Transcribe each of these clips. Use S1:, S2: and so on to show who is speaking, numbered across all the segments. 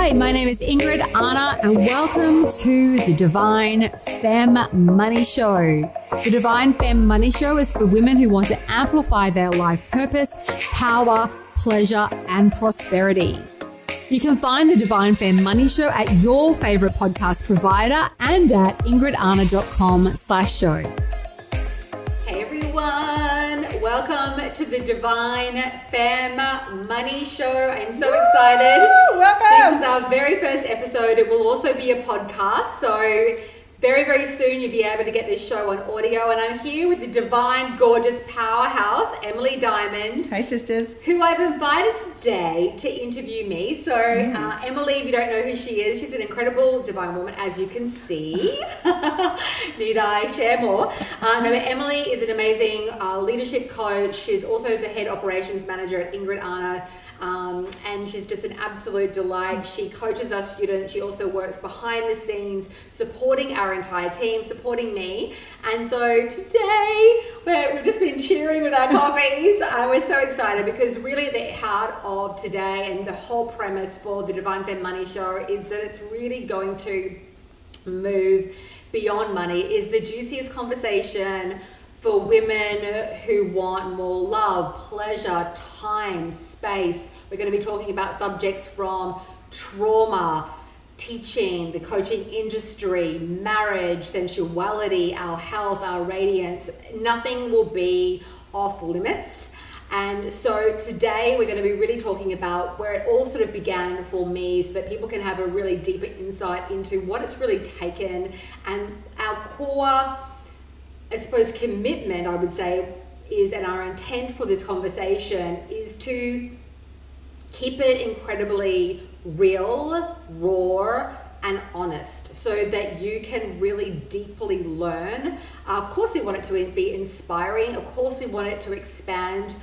S1: Hi, my name is Ingrid Arna and welcome to the Divine Femme Money Show. The Divine Femme Money Show is for women who want to amplify their life purpose, power, pleasure, and prosperity. You can find the Divine Femme Money Show at your favorite podcast provider and at ingridarna.com/show. Hey everyone, welcome to the Divine Femme Money Show. I'm so excited.
S2: Welcome.
S1: This is our very first episode. It will also be a podcast, so very, very soon you'll be able to get this show on audio. And I'm here with the divine, gorgeous powerhouse, Emily Diamond.
S2: Hey, sisters.
S1: Who I've invited today to interview me. So Emily, if you don't know who she is, she's an incredible divine woman, as you can see. Need I share more? Emily is an amazing leadership coach. She's also the head operations manager at Ingrid Arna. And she's just an absolute delight. She coaches our students. She also works behind the scenes, supporting our entire team, supporting me. And so today, we've just been cheering with our coffees. We're so excited because really the heart of today and the whole premise for the Divine Femme Money Show is that it's really going to move beyond money, is the juiciest conversation for women who want more love, pleasure, time, space. We're going to be talking about subjects from trauma, teaching, the coaching industry, marriage, sensuality, our health, our radiance. Nothing will be off limits. And so today we're going to be really talking about where it all sort of began for me so that people can have a really deeper insight into what it's really taken, and our core, I suppose, commitment, I would say, is, and our intent for this conversation is to keep it incredibly real, raw, and honest so that you can really deeply learn. Of course, we want it to be inspiring. Of course, we want it to expand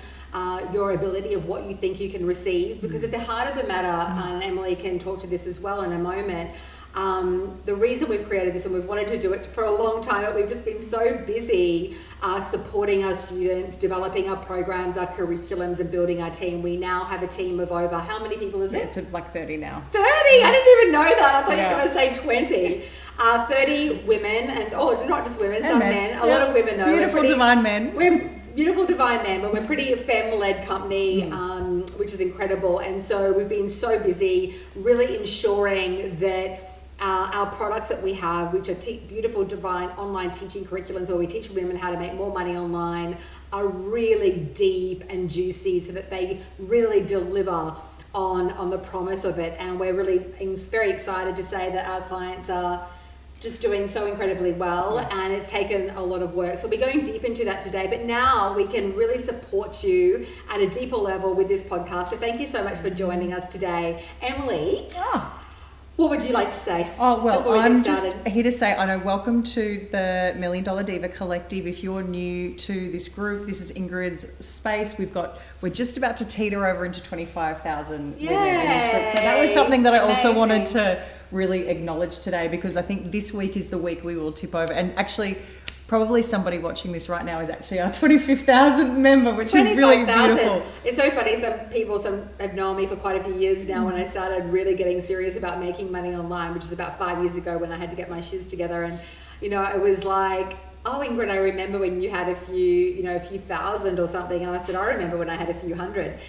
S1: your ability of what you think you can receive, because at the heart of the matter, and Emily can talk to this as well in a moment, the reason we've created this, and we've wanted to do it for a long time, but we've just been so busy supporting our students, developing our programs, our curriculums, and building our team. We now have a team of over, how many people is it?
S2: It's like 30 now.
S1: 30? I didn't even know that. I thought you were going to say 20. 30 women, and not just women, some men. A lot of women though.
S2: Beautiful divine men.
S1: We're beautiful divine men, but we're pretty femme-led company, which is incredible. And so we've been so busy really ensuring that our products that we have, which are beautiful divine online teaching curriculums where we teach women how to make more money online, are really deep and juicy so that they really deliver on the promise of it. And we're really very excited to say that our clients are just doing so incredibly well, and it's taken a lot of work. So we'll be going deep into that today, but now we can really support you at a deeper level with this podcast. So thank you so much for joining us today. Emily, what would you like to say?
S2: Oh, well, I'm just here to say, I know, welcome to the $1 Million Diva Collective. If you're new to this group, this is Ingrid's space. We're just about to teeter over into 25,000 women in this group. So that was something that I also wanted to really acknowledge today, because I think this week is the week we will tip over. And actually, probably somebody watching this right now is actually our 25,000th member, which is really beautiful.
S1: It's so funny. Some have known me for quite a few years now. When I started really getting serious about making money online, which is about 5 years ago, when I had to get my shiz together, and it was like, oh, Ingrid, I remember when you had a few thousand or something, and I said, I remember when I had a few hundred.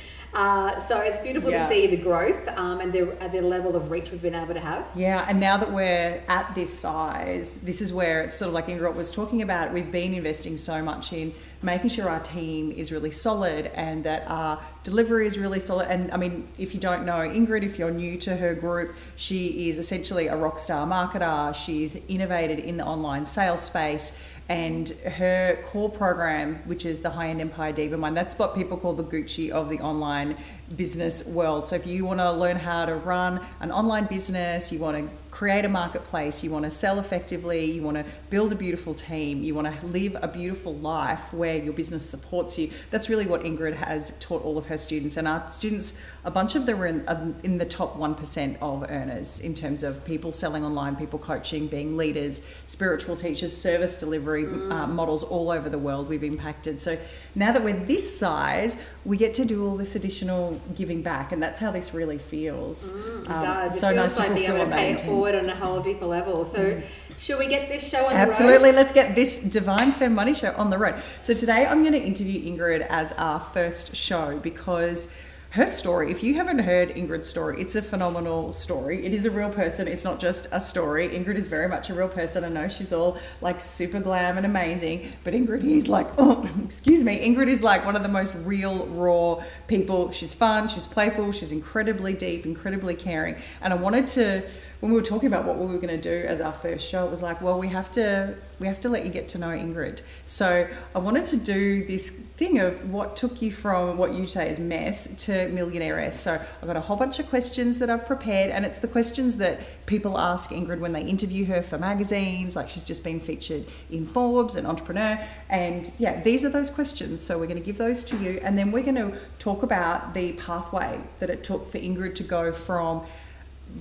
S1: So it's beautiful to see the growth and the level of reach we've been able to have.
S2: Yeah, and now that we're at this size, this is where it's sort of like Ingrid was talking about. We've been investing so much in making sure our team is really solid and that our delivery is really solid. And I mean, if you don't know Ingrid, if you're new to her group, she is essentially a rock star marketer. She's innovated in the online sales space. And her core program, which is the High-End Empire Diva Mind, that's what people call the Gucci of the online business world. So if you want to learn how to run an online business, you want to create a marketplace, you want to sell effectively, you want to build a beautiful team, you want to live a beautiful life where your business supports you. That's really what Ingrid has taught all of her students. And our students, a bunch of them are in the top 1% of earners in terms of people selling online, people coaching, being leaders, spiritual teachers, service delivery models all over the world we've impacted. So now that we're this size, we get to do all this additional giving back, and that's how this really feels.
S1: It does.
S2: So
S1: it
S2: nice
S1: feels like
S2: to
S1: being able
S2: fulfill
S1: to pay
S2: that
S1: it forward on a whole deeper level. So should we get this show on
S2: Absolutely.
S1: the road?
S2: Let's get this Divine Femme Money Show on the road. So today I'm going to interview Ingrid as our first show because her story, if you haven't heard Ingrid's story, it's a phenomenal story. It is a real person. It's not just a story. Ingrid is very much a real person. I know she's all like super glam and amazing, but Ingrid is like, Ingrid is like one of the most real, raw people. She's fun, she's playful, she's incredibly deep, incredibly caring. And I wanted to, when we were talking about what we were going to do as our first show, it was like, well, we have to let you get to know Ingrid. So I wanted to do this thing of what took you from what you say is mess to Millionairess. So I've got a whole bunch of questions that I've prepared, and it's the questions that people ask Ingrid when they interview her for magazines. Like, she's just been featured in Forbes and Entrepreneur, and yeah, these are those questions. So we're going to give those to you, and then we're going to talk about the pathway that it took for Ingrid to go from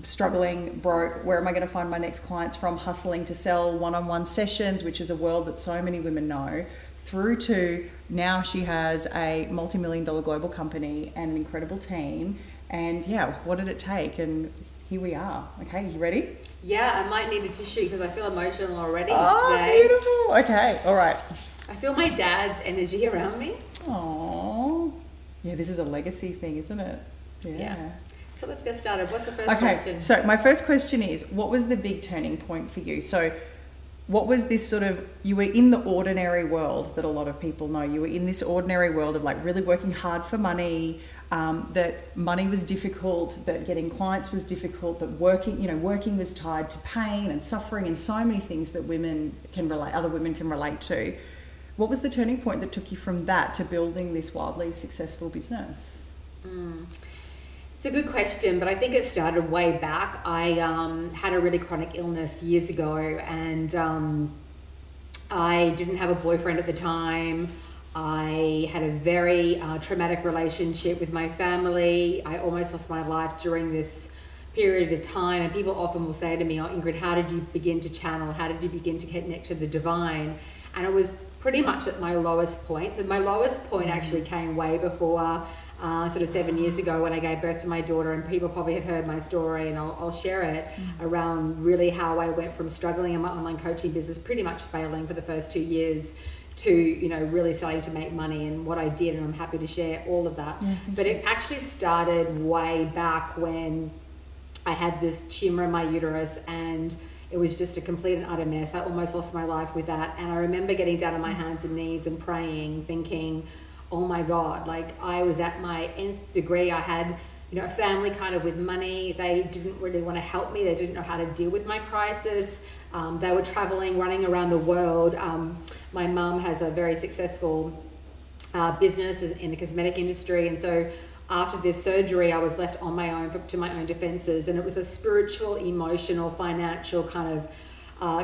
S2: struggling, broke, where am I going to find my next clients, from hustling to sell one-on-one sessions, which is a world that so many women know, through to now she has a multi-million-dollar global company and an incredible team. And yeah, what did it take? And here we are. Okay, you ready?
S1: Yeah, I might need a tissue because I feel emotional already
S2: today. Beautiful. Okay, all right.
S1: I feel my dad's energy around me.
S2: Oh, yeah, this is a legacy thing, isn't it?
S1: Yeah. So let's get started. What's the first question?
S2: So my first question is, what was the big turning point for you? So what was this sort of, you were in the ordinary world that a lot of people know. You were in this ordinary world of like really working hard for money, that money was difficult, that getting clients was difficult, that working was tied to pain and suffering and so many things that other women can relate to. What was the turning point that took you from that to building this wildly successful business?
S1: It's a good question, but I think it started way back. I had a really chronic illness years ago, and I didn't have a boyfriend at the time. I had a very traumatic relationship with my family. I almost lost my life during this period of time, and people often will say to me, "Oh, Ingrid, how did you begin to channel? How did you begin to connect to the divine?" And it was pretty much at my lowest point. So my lowest point actually came way before sort of 7 years ago when I gave birth to my daughter, and people probably have heard my story, and I'll share it around really how I went from struggling in my online coaching business, pretty much failing for the first 2 years, to really starting to make money, and what I did, and I'm happy to share all of that. But it actually started way back when I had this tumor in my uterus, and it was just a complete and utter mess. I almost lost my life with that, and I remember getting down on my hands and knees and praying, thinking, oh my God, like I was at my nth degree. I had, a family kind of with money. They didn't really want to help me. They didn't know how to deal with my crisis. They were traveling, running around the world. My mum has a very successful business in the cosmetic industry. And so after this surgery, I was left on my own to my own defenses. And it was a spiritual, emotional, financial kind of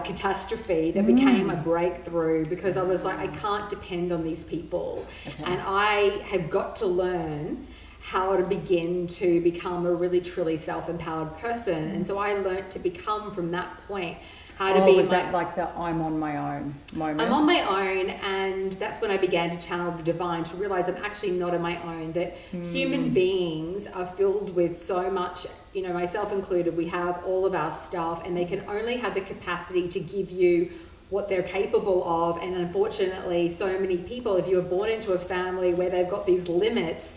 S1: catastrophe that became a breakthrough, because I was like, I can't depend on these people. And I have got to learn how to begin to become a really truly self-empowered person. And so I learned to become, from that point, how to be.
S2: Was that like the I'm on my own moment?
S1: I'm on my own, and that's when I began to channel the divine, to realize I'm actually not on my own, that human beings are filled with so much, myself included. We have all of our stuff, and they can only have the capacity to give you what they're capable of. And unfortunately, so many people, if you were born into a family where they've got these limits,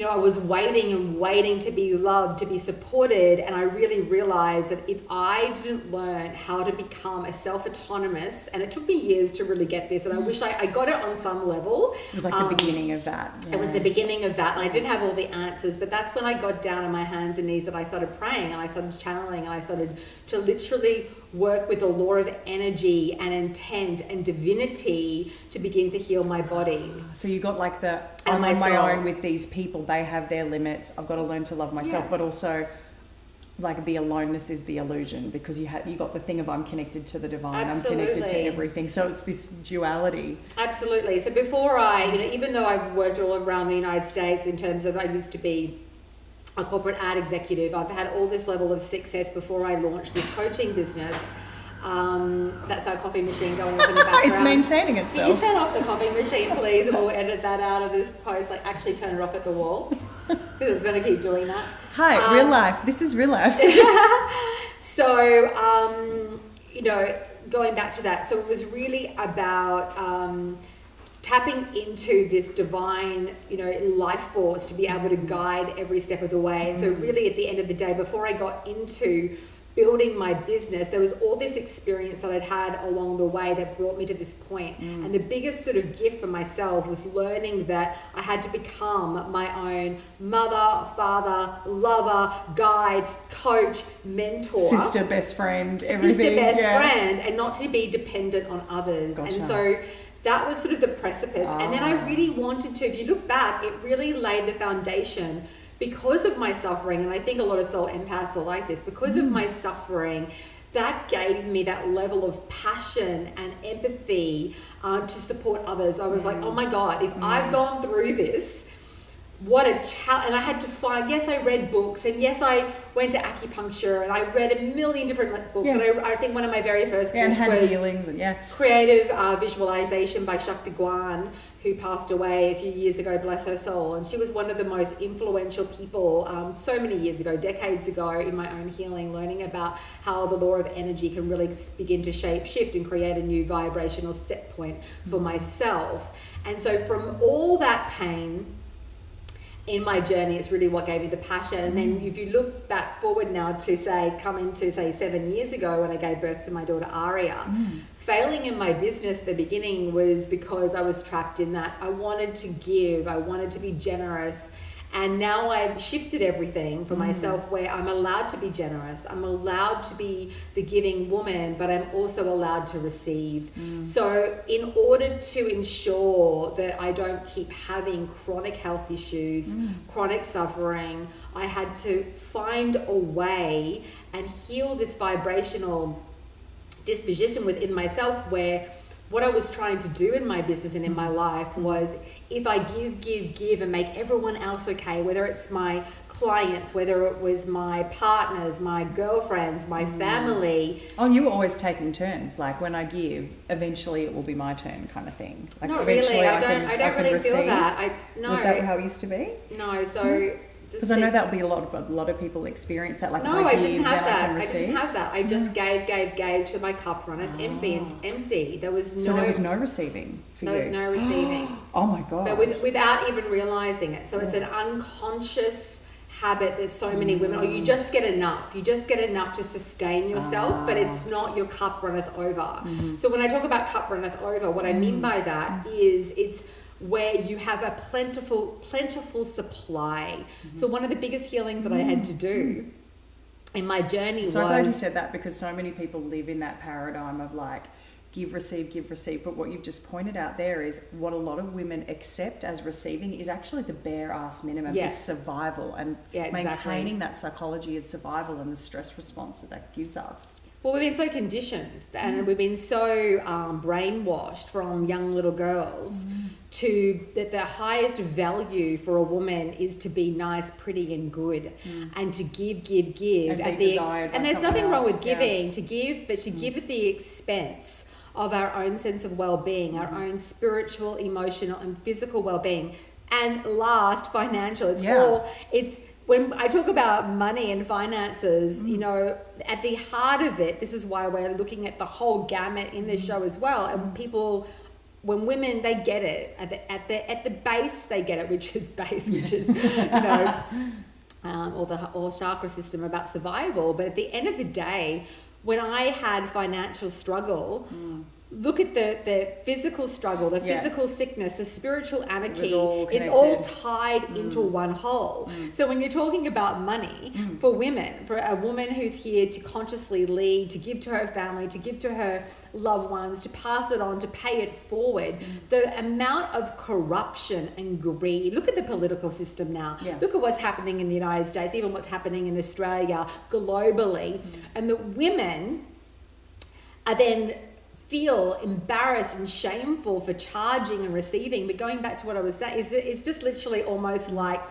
S1: I was waiting to be loved, to be supported. And I really realized that if I didn't learn how to become a self-autonomous, and it took me years to really get this, and I wish I got it on some level.
S2: It was like the beginning of that.
S1: Yeah. It was the beginning of that. And I didn't have all the answers, but that's when I got down on my hands and knees, that I started praying, and I started channeling, and I started to literally work with the law of energy and intent and divinity to begin to heal my body.
S2: So you got like I'm on my own with these people, they have their limits, I've got to learn to love myself, but also like the aloneness is the illusion, because you got the thing of I'm connected to the divine,
S1: Absolutely.
S2: I'm connected to everything. So it's this duality.
S1: Absolutely. So before even though I've worked all around the United States in terms of, I used to be a corporate ad executive, I've had all this level of success before I launched this coaching business. That's our coffee machine going off in the background.
S2: It's maintaining
S1: Can
S2: itself.
S1: you turn off the coffee machine, please, and we'll edit that out of this post? Like, actually turn it off at the wall, because it's going to keep doing that.
S2: Hi, real life. This is real life.
S1: So, going back to that, so it was really about tapping into this divine, life force to be able to guide every step of the way. And so really at the end of the day, before I got into building my business, there was all this experience that I'd had along the way that brought me to this point. And the biggest sort of gift for myself was learning that I had to become my own mother, father, lover, guide, coach, mentor.
S2: Sister, best friend, everything.
S1: Sister, best friend, and not to be dependent on others.
S2: Gotcha.
S1: And so that was sort of the precipice. And then I really wanted to, if you look back, it really laid the foundation because of my suffering. And I think a lot of soul empaths are like this. Because of my suffering, that gave me that level of passion and empathy to support others. I was like, oh my God, if I've gone through this, what a challenge. And I had to find, yes, I read books, and yes, I went to acupuncture, and I read a million different books.
S2: Yeah.
S1: And I think one of my very first books
S2: and had
S1: was
S2: healings, and
S1: Creative Visualization by Shakti Guan, who passed away a few years ago, bless her soul. And she was one of the most influential people so many years ago, decades ago, in my own healing, learning about how the law of energy can really begin to shape shift and create a new vibrational set point for myself. And so from all that pain in my journey, it's really what gave me the passion. And then if you look back forward now to come into 7 years ago when I gave birth to my daughter Aria, failing in my business at the beginning was because I was trapped in that. I wanted to give, I wanted to be generous. And now I've shifted everything for myself, where I'm allowed to be generous. I'm allowed to be the giving woman, but I'm also allowed to receive. So in order to ensure that I don't keep having chronic health issues, chronic suffering, I had to find a way and heal this vibrational disposition within myself, where what I was trying to do in my business and in my life was, if I give and make everyone else okay, whether it's my clients, whether it was my partners, my girlfriends, my family.
S2: Oh, you were always taking turns. Like, when I give, eventually it will be my turn, kind of thing. Like,
S1: Not
S2: eventually
S1: really. I don't really
S2: receive.
S1: feel that. No.
S2: Was that how it used to be?
S1: No. So.
S2: Because I know that would be a lot of people experience that. Like,
S1: no,
S2: if
S1: I
S2: I give,
S1: didn't have
S2: then
S1: that.
S2: I can receive.
S1: I didn't have that. I just gave till my cup runneth empty. There was no.
S2: So there was no receiving for you.
S1: There was no receiving.
S2: Oh my God.
S1: But without even realizing it. So it's an unconscious habit that so many women, you just get enough. You just get enough to sustain yourself, but it's not your cup runneth over. So when I talk about cup runneth over, what I mean by that is it's where you have a plentiful supply. So one of the biggest healings that I had to do in my journey was...
S2: So I'm glad you said that, because so many people live in that paradigm of like, give, receive. But what you've just pointed out there is what a lot of women accept as receiving is actually the bare ass minimum.
S1: Yes.
S2: It's survival, and maintaining that psychology of survival and the stress response that gives us.
S1: Well, we've been so conditioned and we've been so brainwashed from young little girls to that the highest value for a woman is to be nice, pretty and good and to give. And there's nothing wrong with giving, to give, but to give at the expense of our own sense of well-being, our own spiritual, emotional and physical well-being. And last, financial. It's when I talk about money and finances, at the heart of it, this is why we're looking at the whole gamut in this show as well. And people, when women, they get it at the base, they get it, which is or the whole chakra system about survival. But at the end of the day, when I had financial struggle, look at the physical struggle, the physical sickness, the spiritual anarchy.
S2: It's
S1: all tied into one whole. So when you're talking about money, for women, for a woman who's here to consciously lead, to give to her family, to give to her loved ones, to pass it on, to pay it forward, the amount of corruption and greed. Look at the political system now. Look at what's happening in the United States, even what's happening in Australia, globally. And the women are then feel embarrassed and shameful for charging and receiving. But going back to what I was saying, it's just literally almost like,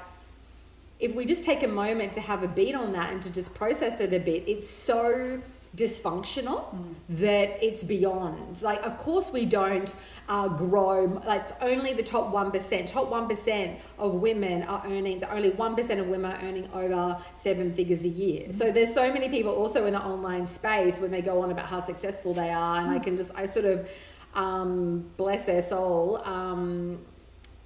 S1: if we just take a moment to have a beat on that and to just process it a bit, it's so dysfunctional that it's beyond. Like, of course we don't grow, like only the top 1% of women are earning, only 1% of women are earning over 7 figures a year. So there's so many people also in the online space when they go on about how successful they are, and I sort of bless their soul.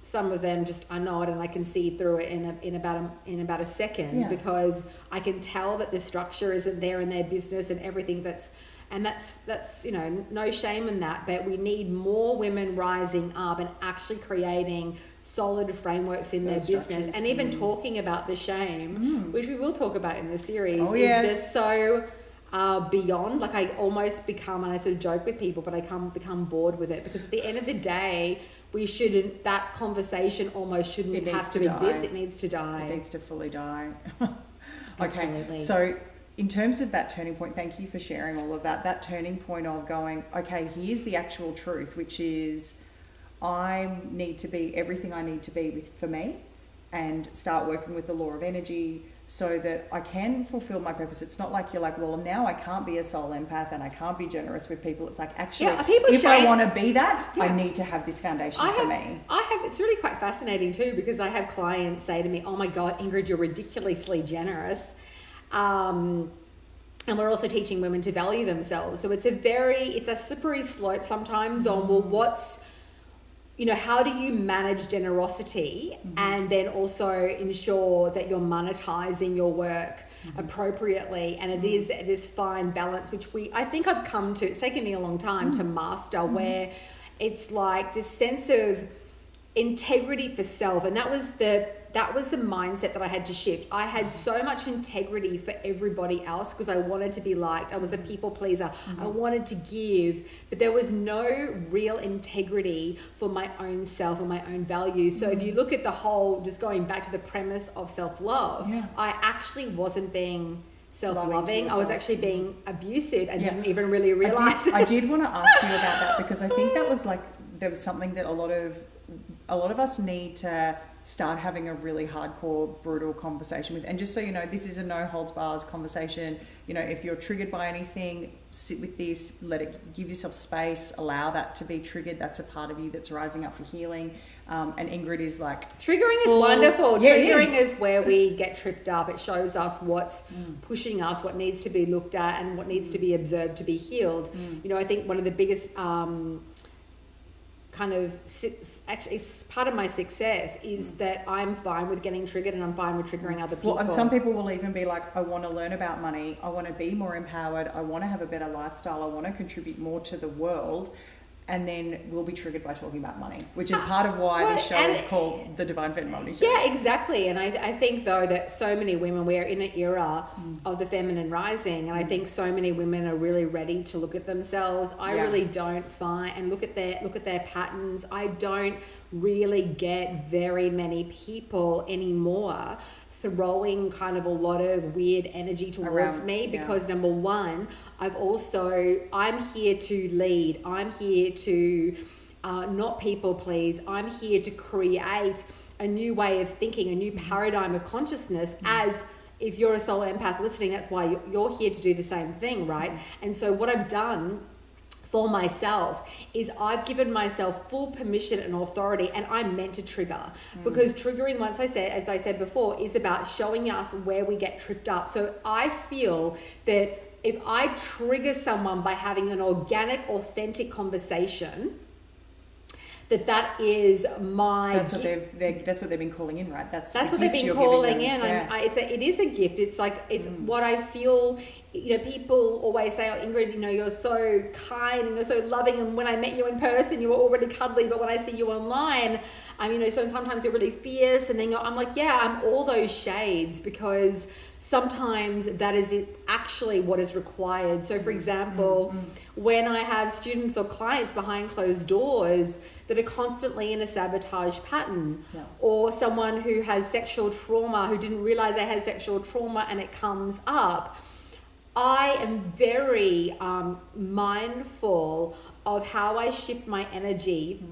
S1: Some of them just, I know it and I can see through it in about a second, because I can tell that the structure isn't there in their business and everything that's no shame in that, but we need more women rising up and actually creating solid frameworks in their business, and even talking about the shame, which we will talk about in the series, is just so beyond. Like, I almost become, and I sort of joke with people, but I become bored with it, because at the end of the day, that conversation almost shouldn't have to exist. It needs to die.
S2: It needs to fully die.
S1: Okay.
S2: Absolutely. So in terms of that turning point, thank you for sharing all of that. That turning point of going, okay, here's the actual truth, which is I need to be everything I need to be for me, and start working with the law of energy so that I can fulfill my purpose. It's not like you're like, well, now I can't be a soul empath and I can't be generous with people. It's like, actually, if I want to be that, I need to have this foundation for me.
S1: It's really quite fascinating too, because I have clients say to me, oh my God, Ingrid, you're ridiculously generous. And we're also teaching women to value themselves. So it's a slippery slope sometimes on, well, how do you manage generosity and then also ensure that you're monetizing your work appropriately? And it is this fine balance, which I think I've come to, it's taken me a long time to master, where it's like this sense of integrity for self. And that was the mindset that I had to shift. I had so much integrity for everybody else because I wanted to be liked. I was a people pleaser. I wanted to give, but there was no real integrity for my own self and my own values. So if you look at the whole, just going back to the premise of self-love, I actually wasn't being self-loving. I was actually being abusive and didn't even really realize it.
S2: I did want to ask you about that, because I think that was there was something that a lot of us need to start having a really hardcore, brutal conversation with. And just so you know, this is a no holds bars conversation. If you're triggered by anything, sit with this, give yourself space, allow that to be triggered. That's a part of you that's rising up for healing. And Ingrid is like,
S1: triggering is wonderful. Triggering is where we get tripped up. It shows us what's pushing us, what needs to be looked at, and what needs to be observed to be healed. I think one of the biggest actually part of my success is that I'm fine with getting triggered, and I'm fine with triggering other people.
S2: Well, and some people will even be like, I want to learn about money, I want to be more empowered, I want to have a better lifestyle, I want to contribute more to the world, and then we'll be triggered by talking about money, which is part of why this show is called The Divine Feminine Show.
S1: Yeah, exactly. And I think, though, that so many women, we are in an era of the feminine rising, and I think so many women are really ready to look at themselves. I really don't find, and look at their patterns. I don't really get very many people anymore throwing kind of a lot of weird energy towards me, because number one, I'm here to lead. I'm here to not people please. I'm here to create a new way of thinking, a new paradigm of consciousness. As if you're a soul empath listening, that's why you're here to do the same thing, right? And so what I've done for myself is I've given myself full permission and authority, and I'm meant to trigger, because triggering, as I said before, is about showing us where we get tripped up. So I feel that if I trigger someone by having an organic, authentic conversation, that is my
S2: that's what they've been calling in, right? That's
S1: what they've been calling in. It is a gift. It's like, it's what I feel people always say, oh, Ingrid, you're so kind and you're so loving, and when I met you in person, you were already cuddly, but when I see you online, so sometimes you're really fierce, and then I'm like, yeah, I'm all those shades, because sometimes that is actually what is required. So for example, when I have students or clients behind closed doors that are constantly in a sabotage pattern, or someone who has sexual trauma, who didn't realize they had sexual trauma and it comes up, I am very mindful of how I shift my energy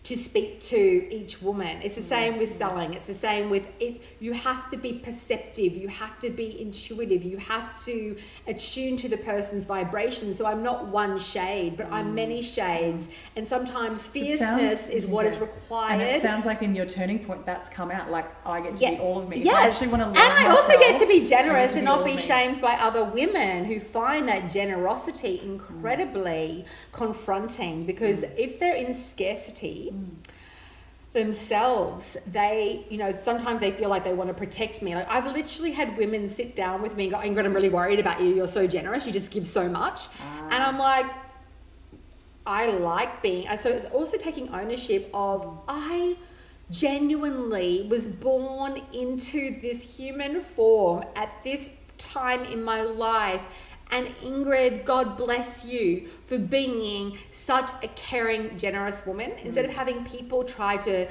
S1: to speak to each woman. It's the same with selling. It's the same with it. You have to be perceptive. You have to be intuitive. You have to attune to the person's vibration. So I'm not one shade, but I'm many shades. And sometimes fierceness is what is required.
S2: And it sounds like in your turning point, that's come out. Like, I get to be all of me. If I actually want to love
S1: and I also get to be generous and not be
S2: me.
S1: shamed by other women who find that generosity incredibly confronting, because if they're in scarcity themselves, they, sometimes they feel like they want to protect me. Like, I've literally had women sit down with me and go, Ingrid, I'm really worried about you. You're so generous. You just give so much. And I'm like, I like being, and so it's also taking ownership of, I genuinely was born into this human form at this time in my life. And Ingrid, God bless you for being such a caring, generous woman. Instead of having people try to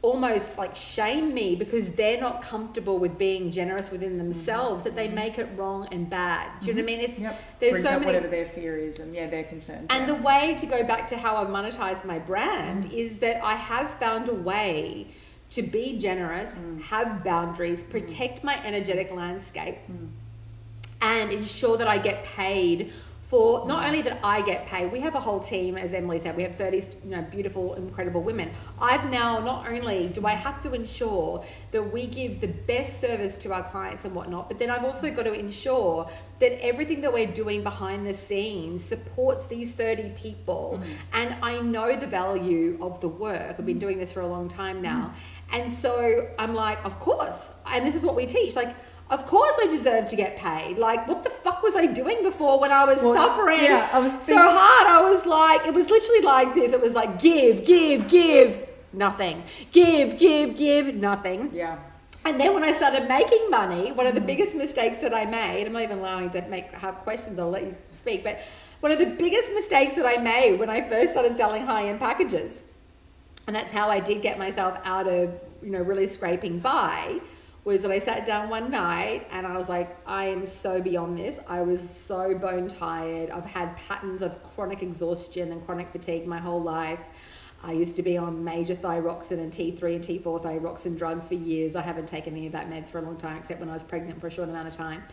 S1: almost like shame me because they're not comfortable with being generous within themselves, that they make it wrong and bad. Do you know what I mean? It's there's
S2: brings
S1: so
S2: up
S1: many,
S2: whatever their fear is and their concerns.
S1: And the way to go back to how I monetize my brand is that I have found a way to be generous, have boundaries, protect my energetic landscape, and ensure that I get paid for, not only that I get paid, we have a whole team, as Emily said, we have 30 beautiful, incredible women. I've now, not only do I have to ensure that we give the best service to our clients and whatnot, but then I've also got to ensure that everything that we're doing behind the scenes supports these 30 people. And I know the value of the work. I've been doing this for a long time now. And so I'm like, of course, and this is what we teach, like, of course I deserve to get paid. Like, what the fuck was I doing before when I was suffering so hard? I was like, it was literally like this. It was like, give, nothing. Give, nothing.
S2: Yeah.
S1: And then when I started making money, one of the biggest mistakes that I made, I'm not even allowing to have questions, I'll let you speak, but one of the biggest mistakes that I made when I first started selling high-end packages, and that's how I did get myself out of, really scraping by, was that I sat down one night and I was like, I am so beyond this. I was so bone tired. I've had patterns of chronic exhaustion and chronic fatigue my whole life. I used to be on major thyroxine and T3 and T4 thyroxine drugs for years. I haven't taken any of that meds for a long time, except when I was pregnant for a short amount of time.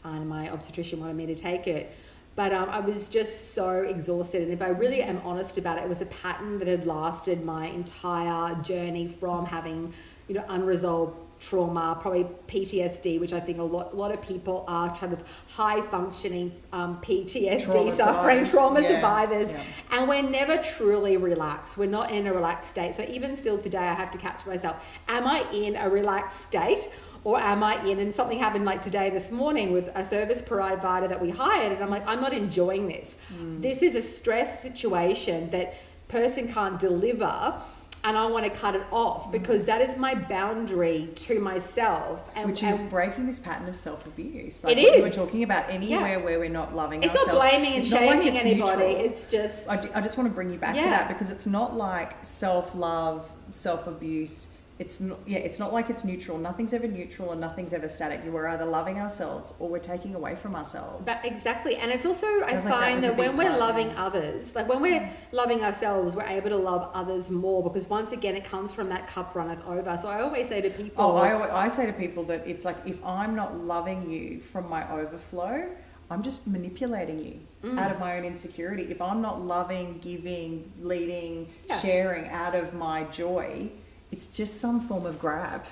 S1: And my obstetrician wanted me to take it. But I was just so exhausted. And if I really am honest about it, it was a pattern that had lasted my entire journey from having, unresolved trauma, probably PTSD, which I think a lot of people are kind of high functioning PTSD trauma survivors. And we're never truly relaxed. We're not in a relaxed state. So even still today, I have to catch myself. Am I in a relaxed state? Or am I in, and something happened like today, this morning, with a service provider that we hired, and I'm like, I'm not enjoying this. This is a stress situation that person can't deliver, and I want to cut it off because that is my boundary to myself.
S2: Which is breaking this pattern of self-abuse. Like
S1: it
S2: what
S1: is.
S2: you were talking about, anywhere where we're not loving ourselves.
S1: It's not blaming and shaming anybody.
S2: Neutral.
S1: It's just...
S2: I just want to bring you back to that, because it's not like self-love, self-abuse. It's not like it's neutral. Nothing's ever neutral and nothing's ever static. We're either loving ourselves or we're taking away from ourselves.
S1: But exactly. And it's also, I find that when we're loving others, like when we're loving ourselves, we're able to love others more, because once again, it comes from that cup runneth over. So I always say to people...
S2: I say to people that it's like, if I'm not loving you from my overflow, I'm just manipulating you out of my own insecurity. If I'm not loving, giving, leading, sharing out of my joy... it's just some form of grab.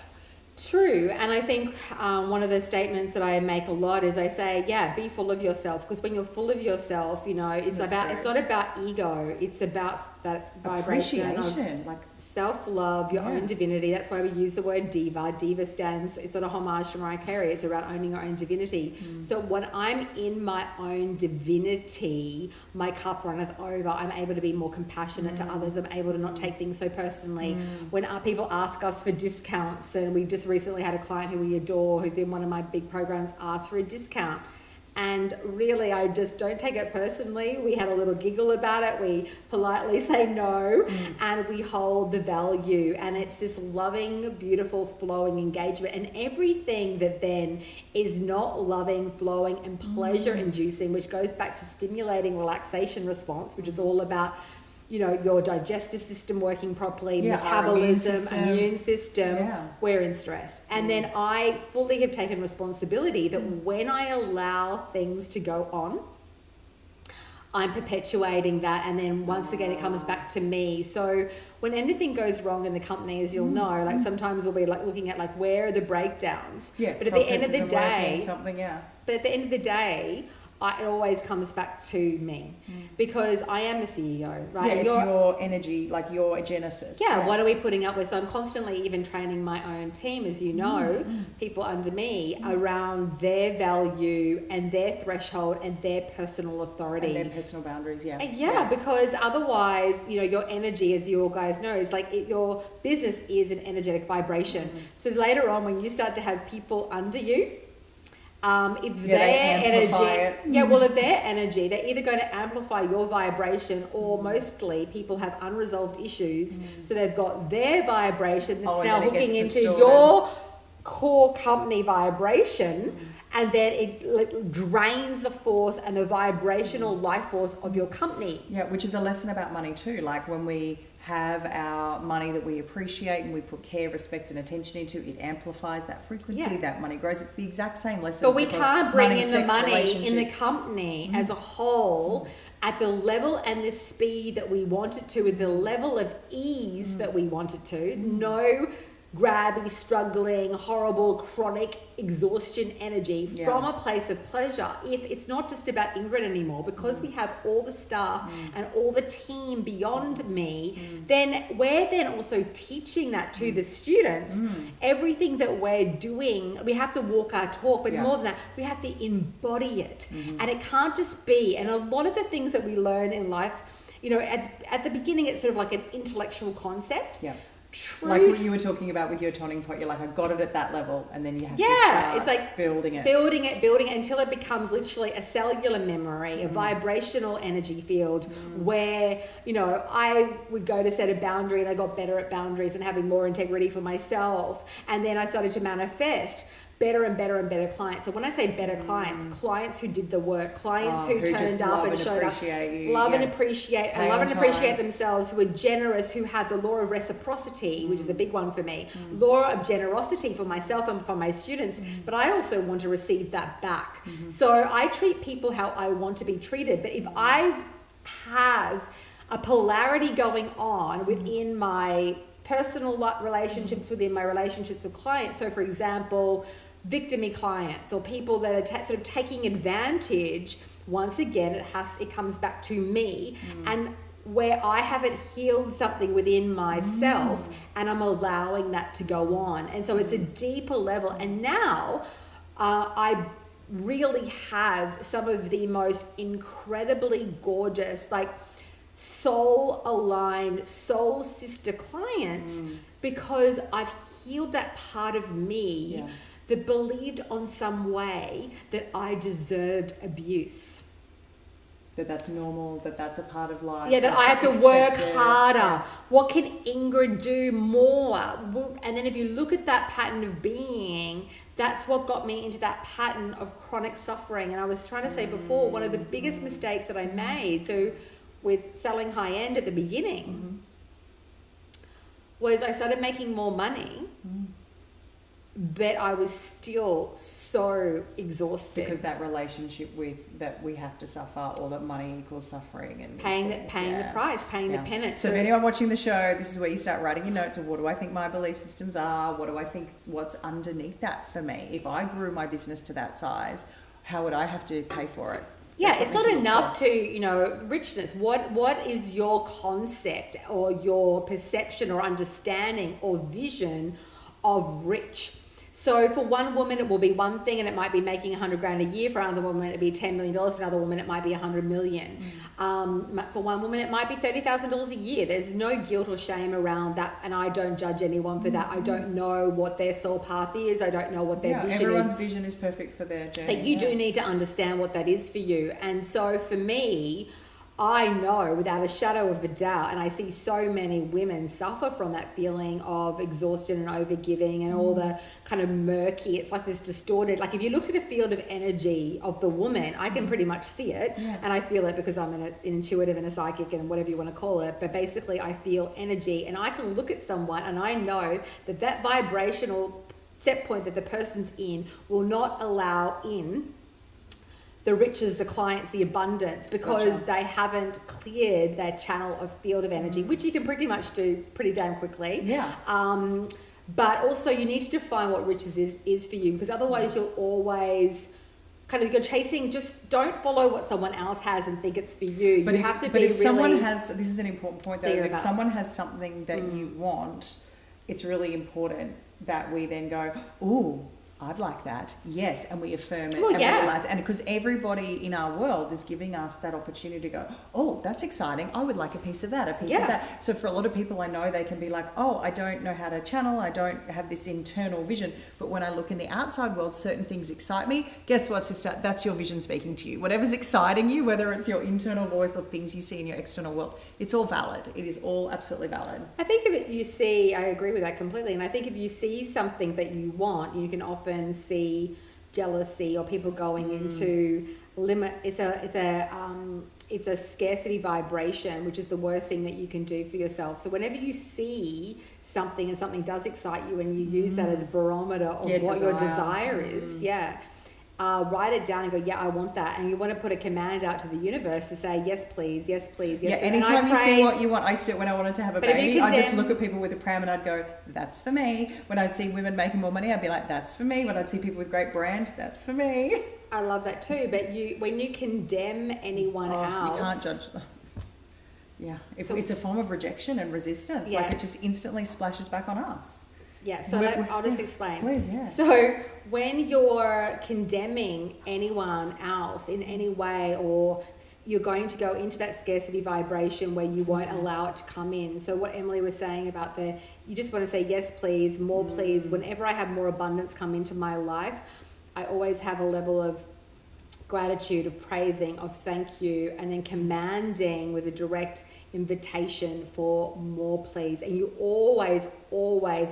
S1: True. And I think one of the statements that I make a lot is I say, be full of yourself. Because when you're full of yourself, it's not about ego. It's about that vibration of
S2: appreciation, like
S1: self-love, your
S2: Yeah.
S1: own divinity. That's why we use the word diva. Diva stands, it's not a homage to Mariah Carey, it's about owning your own divinity. So when I'm in my own divinity, my cup runneth over. I'm able to be more compassionate to others. I'm able to not take things so personally. When people ask us for discounts, and we just recently had a client who we adore, who's in one of my big programs, ask for a discount. And really, I just don't take it personally. We had a little giggle about it. We politely say no, and we hold the value. And it's this loving, beautiful, flowing engagement. And everything that then is not loving, flowing, and pleasure-inducing, which goes back to stimulating relaxation response, which is all about, you know, your digestive system working properly, metabolism, immune system, we're in stress. And then I fully have taken responsibility that when I allow things to go on, I'm perpetuating that, and then once again it comes back to me. So when anything goes wrong in the company, as you'll know, like sometimes we'll be like looking at like where are the breakdowns. But at the end of the day, but at the end of the day, it always comes back to me because I am the CEO, right?
S2: Yeah, it's your energy, like your genesis.
S1: Yeah, what are we putting up with? So I'm constantly even training my own team, as you know, people under me around their value and their threshold and their personal authority.
S2: And their personal boundaries,
S1: because otherwise, you know, your energy, as you all guys know, is like your business is an energetic vibration. So later on, when you start to have people under you, if their energy, they're either going to amplify your vibration, or mostly people have unresolved issues. So they've got their vibration that's now hooking into your core company vibration, and then it drains the force and the vibrational life force of your company.
S2: Yeah, which is a lesson about money too. Like when we have our money that we appreciate and we put care, respect and attention into, it amplifies that frequency, that money grows. It's the exact same lesson.
S1: But we can't bring in the money in the company as a whole at the level and the speed that we want it to, with the level of ease that we want it to. No grabby, struggling, horrible, chronic exhaustion energy from a place of pleasure. If it's not just about Ingrid anymore, because we have all the staff and all the team beyond me, then we're then also teaching that to the students. Everything that we're doing, we have to walk our talk, but more than that, we have to embody it. And it can't just be, and a lot of the things that we learn in life, you know, at the beginning, it's sort of like an intellectual concept.
S2: Like what you were talking about with your toning pot, you're like, I got it at that level, and then you have to start
S1: it's like building it until it becomes literally a cellular memory, a vibrational energy field where, you know, I would go to set a boundary and I got better at boundaries and having more integrity for myself, and then I started to manifest better and better and better clients. So when I say better clients, clients who did the work, clients who turned up and showed up, love and appreciate themselves, who are generous, who have the law of reciprocity, which is a big one for me, law of generosity for myself and for my students, but I also want to receive that back. So I treat people how I want to be treated. But if I have a polarity going on within my personal relationships, within my relationships with clients, so for example, victim-y clients or people that are sort of taking advantage, once again, it comes back to me and where I haven't healed something within myself and I'm allowing that to go on. And so it's a deeper level. And now I really have some of the most incredibly gorgeous, like soul aligned, soul sister clients because I've healed that part of me that believed on some way that I deserved abuse.
S2: That's normal, that's a part of life.
S1: Yeah, that I have to work harder. What can Ingrid do more? And then if you look at that pattern of being, that's what got me into that pattern of chronic suffering. And I was trying to say before, one of the biggest mistakes that I made, so with selling high end at the beginning, was I started making more money, but I was still so exhausted.
S2: Because that relationship with that we have to suffer, or that money equals suffering, and
S1: paying the price, paying the penance.
S2: So if anyone watching the show, this is where you start writing your notes of what do I think my belief systems are, what do I think what's underneath that for me. If I grew my business to that size, how would I have to pay for it?
S1: Yeah, it's not enough to, you know, richness. What is your concept or your perception or understanding or vision of rich? So for one woman, it will be one thing, and it might be making 100 grand a year. For another woman, it'd be $10 million. For another woman, it might be 100 million. For one woman, it might be $30,000 a year. There's no guilt or shame around that, and I don't judge anyone for that. I don't know what their soul path is. I don't know what their vision is.
S2: Everyone's vision is perfect for their journey.
S1: But you do need to understand what that is for you. And so for me, I know without a shadow of a doubt, and I see so many women suffer from that feeling of exhaustion and overgiving and all the kind of murky, it's like this distorted, like if you looked at a field of energy of the woman, I can pretty much see it, and I feel it because I'm an intuitive and a psychic and whatever you want to call it, but basically I feel energy, and I can look at someone and I know that that vibrational set point that the person's in will not allow in the riches, the clients, the abundance, because they haven't cleared their channel of field of energy, which you can pretty much do pretty damn quickly. But also you need to define what riches is for you, because otherwise you'll always kind of go chasing, just don't follow what someone else has and think it's for you.
S2: But
S1: you have to be really
S2: someone has, this is an important point though, if someone has something that you want, it's really important that we then go, ooh, I'd like that. Yes. And we affirm it. And because everybody in our world is giving us that opportunity to go, oh, that's exciting. I would like a piece of that, a piece of that. So for a lot of people I know, they can be like, oh, I don't know how to channel. I don't have this internal vision. But when I look in the outside world, certain things excite me. Guess what, sister? That's your vision speaking to you. Whatever's exciting you, whether it's your internal voice or things you see in your external world, it's all valid. It is all absolutely valid.
S1: I think if you see, I agree with that completely. And I think if you see something that you want, you can often see jealousy or people going into limit. It's a scarcity vibration, which is the worst thing that you can do for yourself. So whenever you see something and something does excite you, and you use that as a barometer of what your desire is, write it down and go, I want that. And you want to put a command out to the universe to say, yes, please, yes, please, yes, please.
S2: Anytime you see what you want, I used to it when I wanted to have a baby. I just look at people with a pram and I'd go, that's for me. When I'd see women making more money, I'd be like, that's for me. When I'd see people with great brand, that's for me.
S1: I love that too. But when you condemn anyone else,
S2: you can't judge them. Yeah, it's a form of rejection and resistance. Like it just instantly splashes back on us.
S1: Yeah, so I'll just explain.
S2: Please, yeah.
S1: So when you're condemning anyone else in any way, or you're going to go into that scarcity vibration where you won't allow it to come in. So what Emily was saying about you just want to say, yes, please, more please. Whenever I have more abundance come into my life, I always have a level of gratitude, of praising, of thank you, and then commanding with a direct invitation for more please. And you always,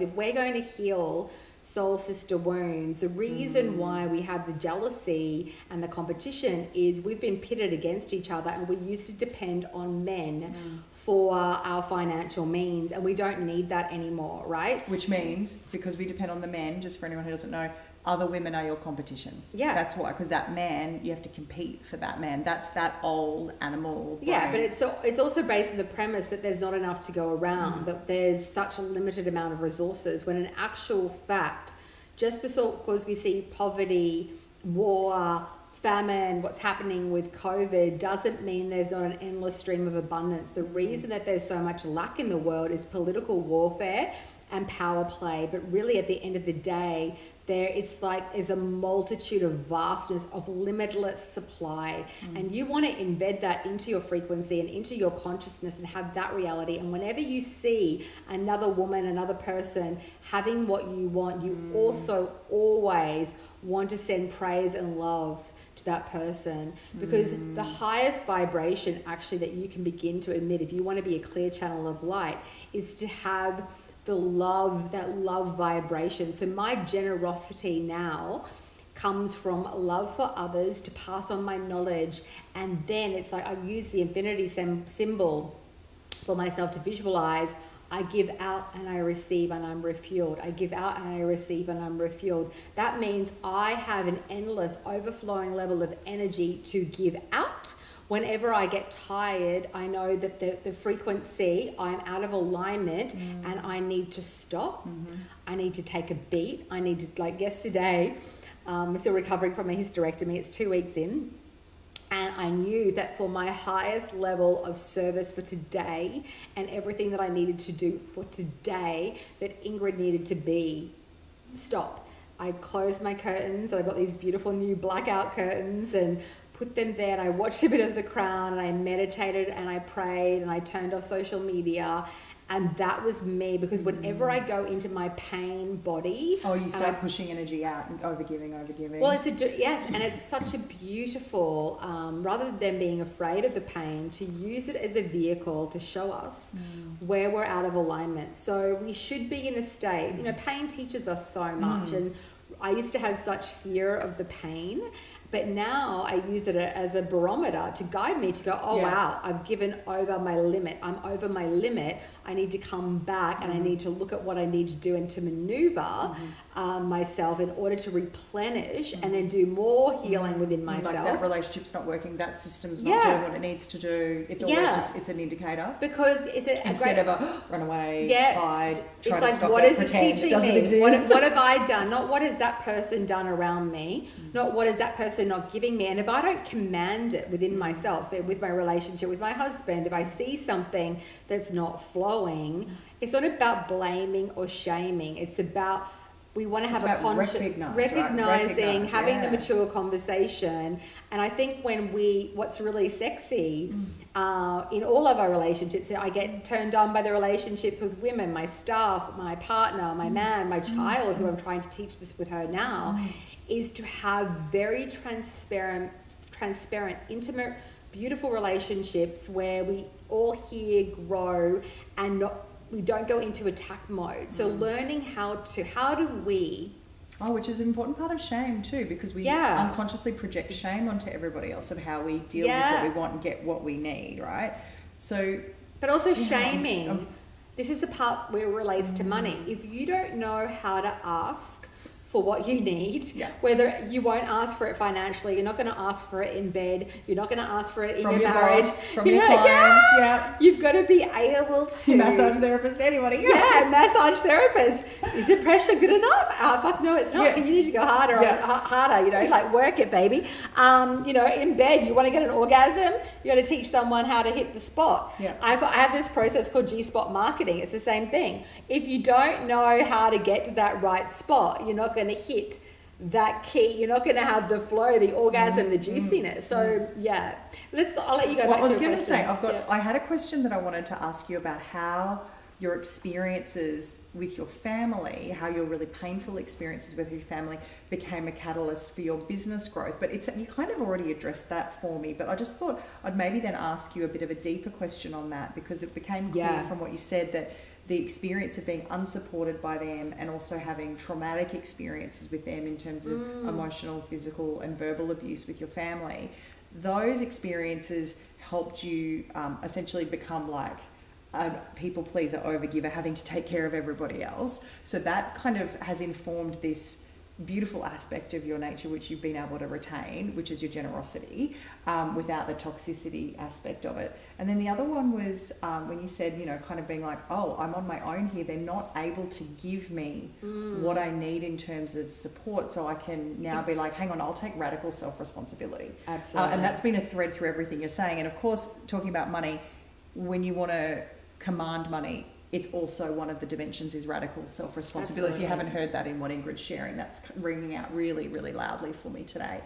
S1: if we're going to heal soul sister wounds, the reason why we have the jealousy and the competition is we've been pitted against each other, and we used to depend on men for our financial means, and we don't need that anymore, right?
S2: Which means, because we depend on the men, just for anyone who doesn't know, other women are your competition. Yeah. That's why, because that man, you have to compete for that man. That's that old animal brain.
S1: Yeah, but it's also based on the premise that there's not enough to go around, that there's such a limited amount of resources, when in actual fact, just because we see poverty, war, famine, what's happening with COVID, doesn't mean there's not an endless stream of abundance. The reason that there's so much lack in the world is political warfare and power play. But really at the end of the day, there's a multitude of vastness of limitless supply, and you want to embed that into your frequency and into your consciousness and have that reality. And whenever you see another woman, another person having what you want, you also always want to send praise and love to that person, because the highest vibration actually that you can begin to emit, if you want to be a clear channel of light, is to have that love vibration. So my generosity now comes from love for others, to pass on my knowledge, and then it's like I use the infinity symbol for myself to visualize. I give out and I receive and I'm refueled. I give out and I receive and I'm refueled. That means I have an endless overflowing level of energy to give out. Whenever I get tired, I know that the frequency, I'm out of alignment and I need to stop. I need to take a beat. I need to, like yesterday, I'm still recovering from a hysterectomy. It's 2 weeks in. And I knew that for my highest level of service for today and everything that I needed to do for today, that Ingrid needed to be stopped. I closed my curtains, and I got these beautiful new blackout curtains and put them there, and I watched a bit of The Crown, and I meditated and I prayed and I turned off social media. And that was me, because whenever I go into my pain body...
S2: Oh, you start pushing energy out and overgiving.
S1: Well, yes, and it's such a beautiful, rather than being afraid of the pain, to use it as a vehicle to show us where we're out of alignment. So we should be in a state, you know, pain teaches us so much. And I used to have such fear of the pain, but now I use it as a barometer to guide me to go, wow, I've given over my limit. I'm over my limit. I need to come back and I need to look at what I need to do and to maneuver myself in order to replenish and then do more healing within myself.
S2: Like that relationship's not working, that system's not doing what it needs to do. It's always just, it's an indicator.
S1: Because it's
S2: instead of a run away, hide, try
S1: to
S2: stop
S1: what
S2: it,
S1: is this
S2: pretend
S1: teaching
S2: it doesn't
S1: me?
S2: exist.
S1: What have I done? Not what has that person done around me, not what is that person not giving me. And if I don't command it within myself, so with my relationship with my husband, if I see something that's not flowing, it's not about blaming or shaming. It's about, we want to have a conscious recognizing, having the mature conversation. And I think what's really sexy in all of our relationships, I get turned on by the relationships with women, my staff, my partner, my man, my child, who I'm trying to teach this with her now, is to have very transparent, intimate, beautiful relationships where we all here grow and we don't go into attack mode. So learning how do we...
S2: Oh, which is an important part of shame too, because we unconsciously project shame onto everybody else of how we deal with what we want and get what we need, right? So...
S1: But also shaming. This is the part where it relates to money. If you don't know how to ask for what you need, whether you won't ask for it financially, you're not going to ask for it in bed, you're not going to ask for it in your marriage,
S2: from your clients,
S1: you've got to be able to...
S2: Massage therapist, anybody,
S1: massage therapist. Is the pressure good enough? Fuck no, it's not. You need to go harder, harder, you know, like work it, baby. You know, in bed, you want to get an orgasm, you got to teach someone how to hit the spot. I have this process called G-spot marketing. It's the same thing. If you don't know how to get to that right spot, you're not going to hit that key. You're not going to have the flow, the orgasm, the juiciness. So I'll let you go back to your question.
S2: I was going to say, I had a question that I wanted to ask you about how your experiences with your family, how your really painful experiences with your family became a catalyst for your business growth. But you kind of already addressed that for me, but I just thought I'd maybe then ask you a bit of a deeper question on that, because it became clear from what you said that the experience of being unsupported by them and also having traumatic experiences with them in terms of emotional, physical and verbal abuse with your family, those experiences helped you essentially become like a people pleaser, overgiver, having to take care of everybody else. So that kind of has informed this beautiful aspect of your nature which you've been able to retain, which is your generosity, without the toxicity aspect of it. And then the other one was when you said, you know, kind of being like, oh, I'm on my own here, they're not able to give me what I need in terms of support, so I can now be like, hang on, I'll take radical self-responsibility.
S1: Absolutely.
S2: And that's been a thread through everything you're saying. And of course, talking about money, when you want to command money, it's also one of the dimensions is radical self-responsibility. Absolutely. If you haven't heard that in what Ingrid's sharing, that's ringing out really, really loudly for me today.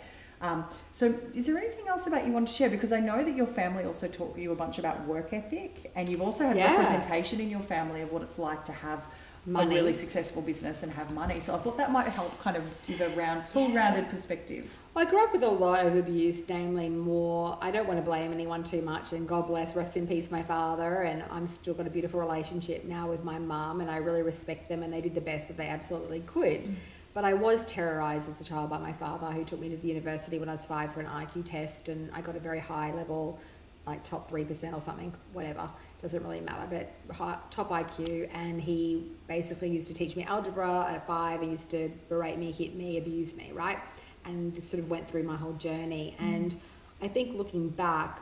S2: So is there anything else about you want to share? Because I know that your family also taught you a bunch about work ethic, and you've also had representation in your family of what it's like to have a really successful business and have money. So I thought that might help kind of give a full rounded perspective.
S1: Well, I grew up with a lot of abuse, namely more, I don't want to blame anyone too much, and God bless, rest in peace my father, and I'm still got a beautiful relationship now with my mum, and I really respect them, and they did the best that they absolutely could. But I was terrorized as a child by my father, who took me to the university when I was 5 for an IQ test, and I got a very high level, like top 3% or something, whatever, doesn't really matter, but top IQ. And he basically used to teach me algebra at 5, and used to berate me, hit me, abuse me, right? And this sort of went through my whole journey. And I think looking back,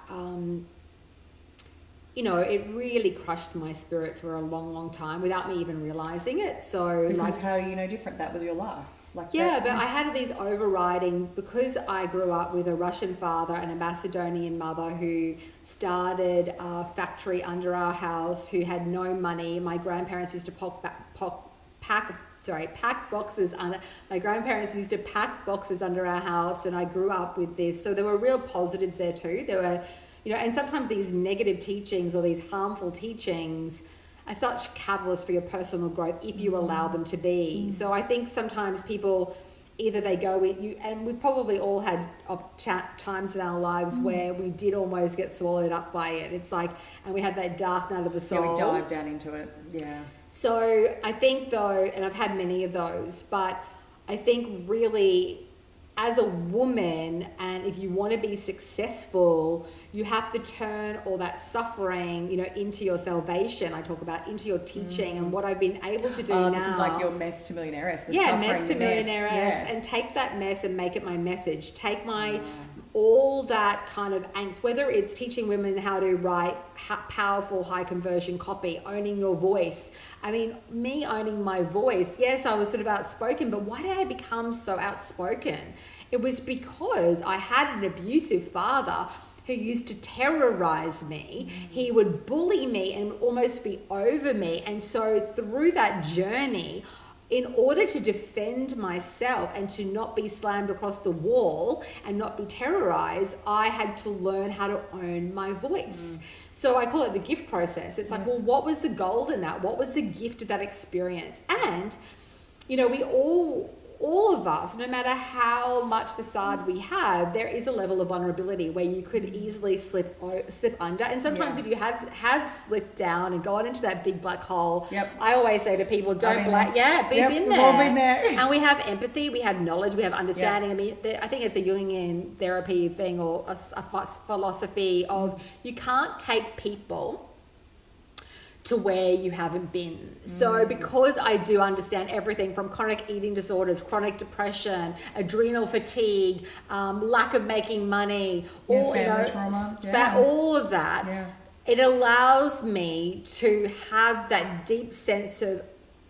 S1: you know, it really crushed my spirit for a long, long time without me even realizing it. So
S2: because how do you know different? That was your life. Like
S1: yeah, but I had these overriding, because I grew up with a Russian father and a Macedonian mother who started a factory under our house, who had no money. My grandparents used to pack boxes under. My grandparents used to pack boxes under our house, and I grew up with this. So there were real positives there too. There were, and sometimes these negative teachings or these harmful teachings are such catalysts for your personal growth if you allow them to be. So I think sometimes people, either they go with you, and we've probably all had times in our lives where we did almost get swallowed up by it. It's like, and we had that dark night of the soul.
S2: Yeah, we dive down into it. Yeah.
S1: So I think though, and I've had many of those, but I think really as a woman, and if you want to be successful, you have to turn all that suffering, into your salvation. I talk about into your teaching, and what I've been able to do now.
S2: This is like your mess to Millionairess.
S1: Mess to Millionairess, and take that mess and make it my message. Take my all that kind of angst, whether it's teaching women how to write powerful, high conversion copy, owning your voice. I mean, me owning my voice, yes, I was sort of outspoken, but why did I become so outspoken? It was because I had an abusive father who used to terrorize me. He would bully me and almost be over me. And so through that journey, in order to defend myself and to not be slammed across the wall and not be terrorized, I had to learn how to own my voice. So I call it the gift process. It's like, well, what was the gold in that? What was the gift of that experience? And, we all of us, no matter how much facade we have, there is a level of vulnerability where you could easily slip under. And sometimes if you have slipped down and gone into that big black hole, I always say to people, don't been there.
S2: We've all been there.
S1: And we have empathy, we have knowledge, we have understanding. I mean, I think it's a Jungian therapy thing, or a philosophy of, you can't take people to where you haven't been. So because I do understand everything from chronic eating disorders, chronic depression, adrenal fatigue, lack of making money,
S2: family trauma,
S1: all of that, it allows me to have that deep sense of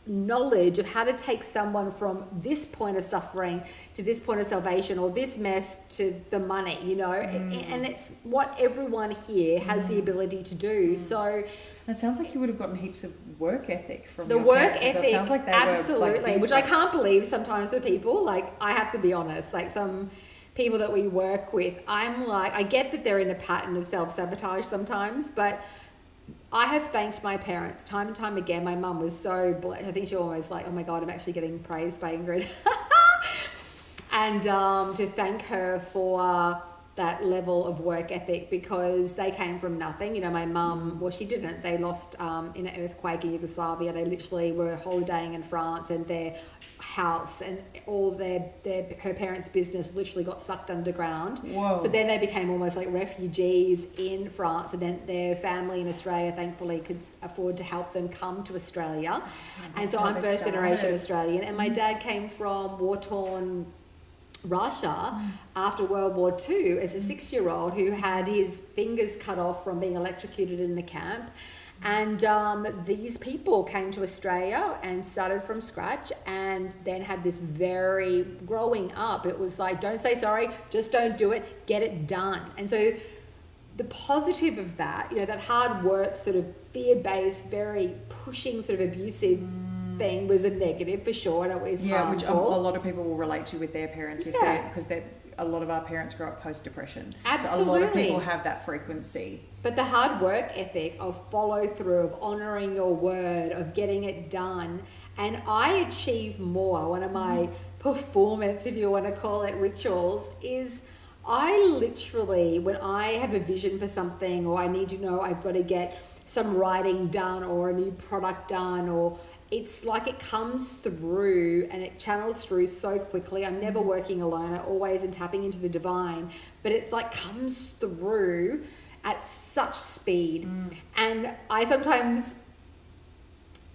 S1: knowledge of how to take someone from this point of suffering to this point of salvation, or this mess to the money, and it's what everyone here has the ability to do. So
S2: it sounds like you would have gotten heaps of work ethic from
S1: the
S2: your
S1: work
S2: parents.
S1: ethic.
S2: So it sounds like they
S1: absolutely, which I can't believe sometimes with people. Like, I have to be honest, like some people that we work with, I'm like, I get that they're in a pattern of self-sabotage sometimes, but I have thanked my parents time and time again. My mum was so blessed. I think she always like, oh my God, I'm actually getting praised by Ingrid. And to thank her for that level of work ethic, because they came from nothing. My mum, well, she didn't. They lost in an earthquake in Yugoslavia. They literally were holidaying in France, and their house and all her parents' business literally got sucked underground.
S2: Whoa.
S1: So then they became almost like refugees in France, and then their family in Australia thankfully could afford to help them come to Australia. And so I'm first generation Australian, and my dad came from war-torn Russia after World War II as a 6-year-old who had his fingers cut off from being electrocuted in the camp. And these people came to Australia and started from scratch, and then had this very, growing up, it was like, don't say sorry, just don't do it, get it done. And so the positive of that, that hard work, sort of fear-based, very pushing, sort of abusive thing was a negative for sure, and it was harmful.
S2: Which a lot of people will relate to with their parents, because a lot of our parents grew up post-depression.
S1: Absolutely.
S2: So a lot of people have that frequency.
S1: But the hard work ethic of follow through, of honoring your word, of getting it done. And I achieve more. One of my performance, if you want to call it, rituals is I literally, when I have a vision for something, or I need to know I've got to get some writing done or a new product done, or it's like it comes through and it channels through so quickly. I'm never working alone. I always am tapping into the divine, but it's like comes through at such speed. And I sometimes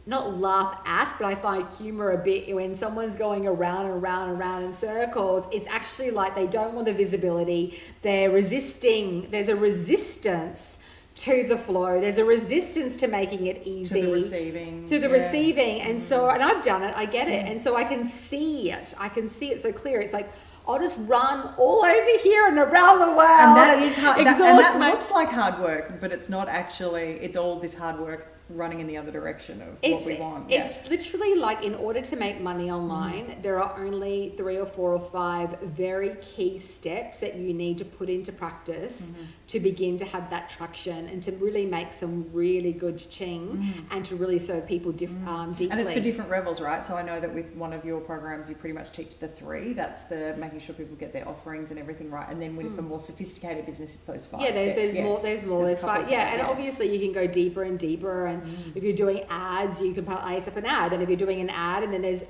S1: not laugh at, but I find humor a bit when someone's going around and around and around in circles. It's actually like they don't want the visibility. They're resisting. There's a resistance to the flow. There's a resistance to making it easy.
S2: To the receiving.
S1: To the receiving. And so, and I've done it, I get it. And so I can see it. I can see it so clear. It's like, I'll just run all over here and around the world. And
S2: that is hard. And that looks like hard work, but it's not actually, it's all this hard work running in the other direction of what we want.
S1: It's literally like, in order to make money online, there are only 3 or 4 or 5 very key steps that you need to put into practice to begin to have that traction and to really make some really good ching and to really serve people deeply.
S2: And it's for different levels, right? So I know that with one of your programs, you pretty much teach the 3. That's the making sure people get their offerings and everything right. And then for more sophisticated business, it's those 5 steps.
S1: There's more. There's 5. Yeah, and obviously you can go deeper and deeper. And if you're doing ads, you can place up an ad. And if you're doing an ad, and then there's,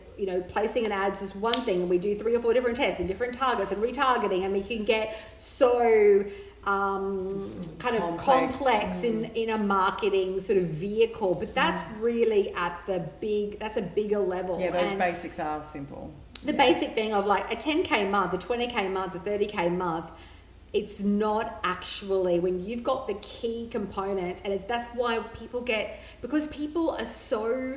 S1: placing an ad is just one thing. And we do 3 or 4 different tests and different targets and retargeting. And we can get so kind of complex in a marketing sort of vehicle. But that's really that's a bigger level.
S2: Yeah, those basics are simple.
S1: The basic thing of like a 10K month, a 20K month, a 30K month, it's not actually, when you've got the key components, and that's why because people are so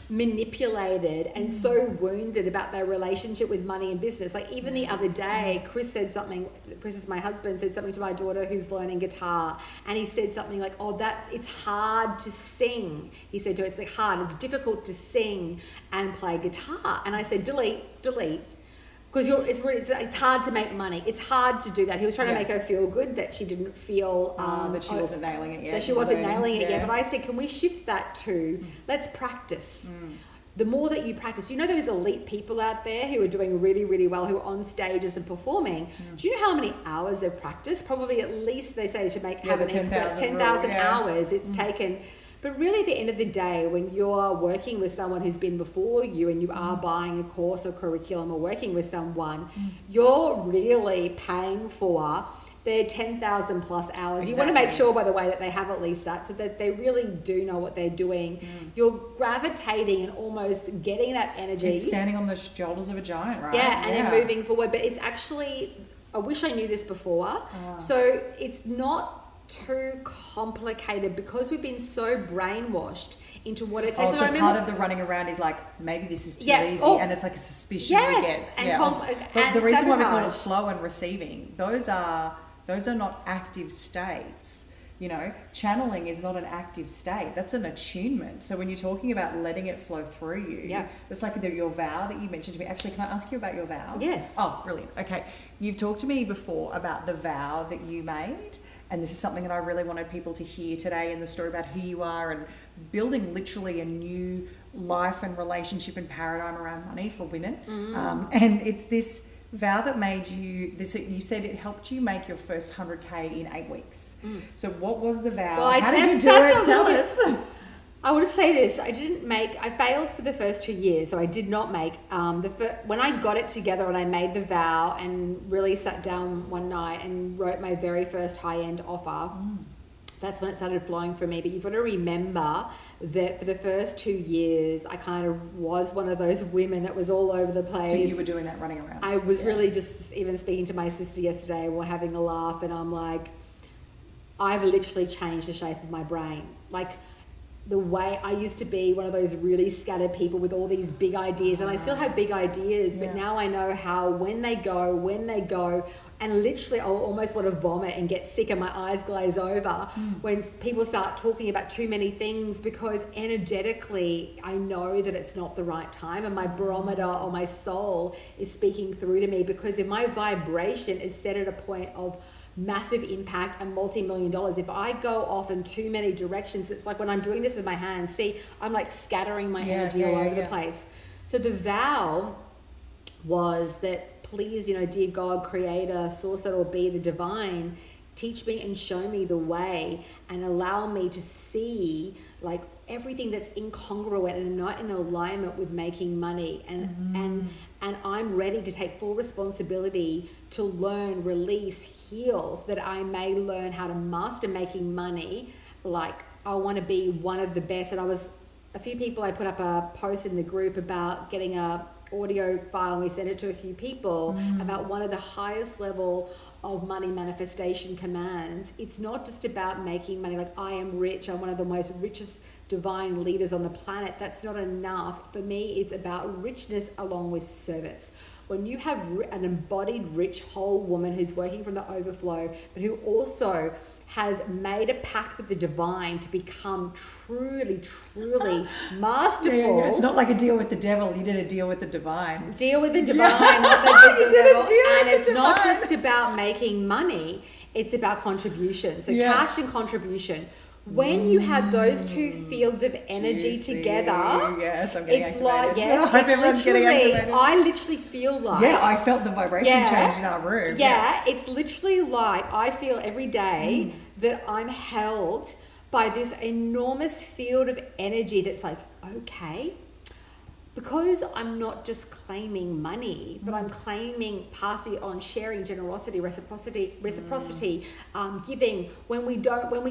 S1: manipulated and so wounded about their relationship with money and business. Like even the other day, Chris is my husband, said something to my daughter who's learning guitar, and he said something like, it's hard to sing. He said to her, it's like hard, it's difficult to sing and play guitar. And I said, delete. Because it's hard to make money. It's hard to do that. He was trying to make her feel good that she didn't feel
S2: that she wasn't nailing it yet.
S1: That she wasn't nailing it yet. But I said, can we shift that to let's practice. The more that you practice, those elite people out there who are doing really, really well, who are on stages and performing. Do you know how many hours they've practiced? Probably at least they say they should have an expert 10,000 hours it's taken. But really, at the end of the day, when you're working with someone who's been before you and you are buying a course or curriculum or working with someone, you're really paying for their 10,000 plus hours. Exactly. You want to make sure, by the way, that they have at least that, so that they really do know what they're doing. You're gravitating and almost getting that energy.
S2: It's standing on the shoulders of a giant, right?
S1: Yeah, and then moving forward. But it's actually, I wish I knew this before. So it's not too complicated, because we've been so brainwashed into what it takes.
S2: So part of the running around is like, maybe this is too easy, and it's like a suspicion we get. But the reason why we call it flow and receiving, those are not active states. Channeling is not an active state. That's an attunement. So when you're talking about letting it flow through you, it's like your vow that you mentioned to me. Actually, can I ask you about your vow?
S1: Yes.
S2: Oh, brilliant. Okay. You've talked to me before about the vow that you made. And this is something that I really wanted people to hear today, in the story about who you are and building literally a new life and relationship and paradigm around money for women. And it's this vow that made you said it helped you make your first 100K in 8 weeks. So what was the vow?
S1: Well,
S2: how did you do it? Tell us.
S1: I want to say this. I failed for the first 2 years, so I did not make when I got it together and I made the vow and really sat down one night and wrote my very first high-end offer. That's when it started flowing for me. But you've got to remember that for the first 2 years, I kind of was one of those women that was all over the place.
S2: So you were doing that running around.
S1: I was really just even speaking to my sister yesterday. We're having a laugh, and I'm like, I've literally changed the shape of my brain. Like, the way I used to be one of those really scattered people with all these big ideas, and I still have big ideas, but now I know how, when they go, and literally I'll almost want to vomit and get sick and my eyes glaze over when people start talking about too many things, because energetically I know that it's not the right time, and my barometer or my soul is speaking through to me, because if my vibration is set at a point of massive impact and multi-million dollars, if I go off in too many directions, it's like when I'm doing this with my hands, see, I'm like scattering my energy all over the place. So the vow was that, please, dear God, creator, source that will be, the divine, teach me and show me the way, and allow me to see like everything that's incongruent and not in alignment with making money, and I'm ready to take full responsibility to learn, release, heal, so that I may learn how to master making money. Like, I want to be one of the best. And a few people, I put up a post in the group about getting a audio file and we sent it to a few people about one of the highest level of money manifestation commands. It's not just about making money. Like, I am rich. I'm one of the most richest divine leaders on the planet. That's not enough. For me, it's about richness along with service. When you have an embodied, rich, whole woman who's working from the overflow, but who also has made a pact with the divine to become truly, truly masterful.
S2: Yeah. It's not like a deal with the devil. You did a deal with the divine.
S1: Deal with the divine, not the
S2: You did a deal with
S1: and
S2: the
S1: it's not
S2: divine.
S1: just about making money. It's about contribution. So cash and contribution. When you have those two fields of energy
S2: Juicy.
S1: together,
S2: Yes, I'm getting
S1: it's
S2: activated.
S1: like,
S2: I hope everyone's getting activated.
S1: I literally feel like...
S2: Yeah, I felt the vibration change in our room.
S1: Yeah, it's literally like I feel every day that I'm held by this enormous field of energy that's like, okay, because I'm not just claiming money, but I'm claiming passing on, sharing, generosity, reciprocity, giving. When we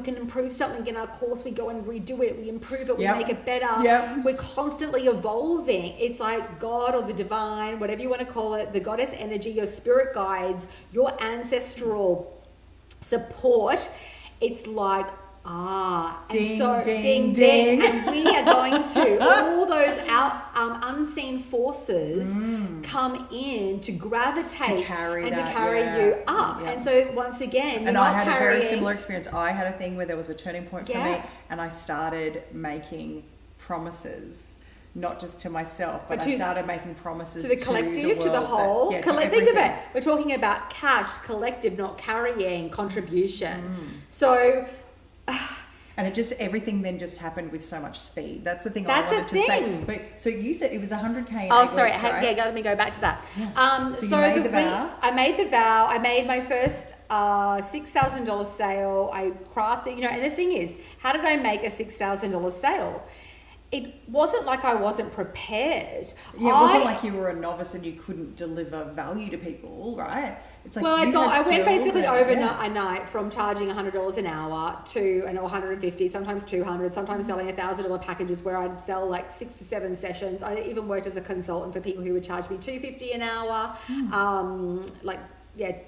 S1: can improve something in our course, we go and redo it, we improve it, we make it better. We're constantly evolving. It's like God or the divine, whatever you want to call it, the goddess energy, your spirit guides, your ancestral support. It's like,
S2: ding,
S1: and so,
S2: ding, ding.
S1: And we are going to, all those unseen forces come in to gravitate
S2: to carry
S1: and
S2: that,
S1: to carry you up. And so once again,
S2: and I had a very similar experience. I had a thing where there was a turning point for me, and I started making promises. Not just to myself, but I started making promises
S1: to the collective,
S2: to
S1: the whole.
S2: Think
S1: of it. We're talking about cash, collective, not carrying, contribution. So...
S2: and it just, everything then just happened with so much speed. That's the thing I wanted to say. But so you said it was 100K in 8 weeks, right?
S1: Let me go back to that.
S2: Yeah. So you made the vow?
S1: I made the vow. I made my first $6,000 sale. I crafted, and the thing is, how did I make a $6,000 sale? It wasn't like I wasn't prepared.
S2: Yeah, it wasn't like you were a novice and you couldn't deliver value to people, right? It's like
S1: I went basically overnight from charging $100 an hour to $150, sometimes $200, sometimes selling $1,000 packages where I'd sell like 6 to 7 sessions. I even worked as a consultant for people who would charge me $250 an hour,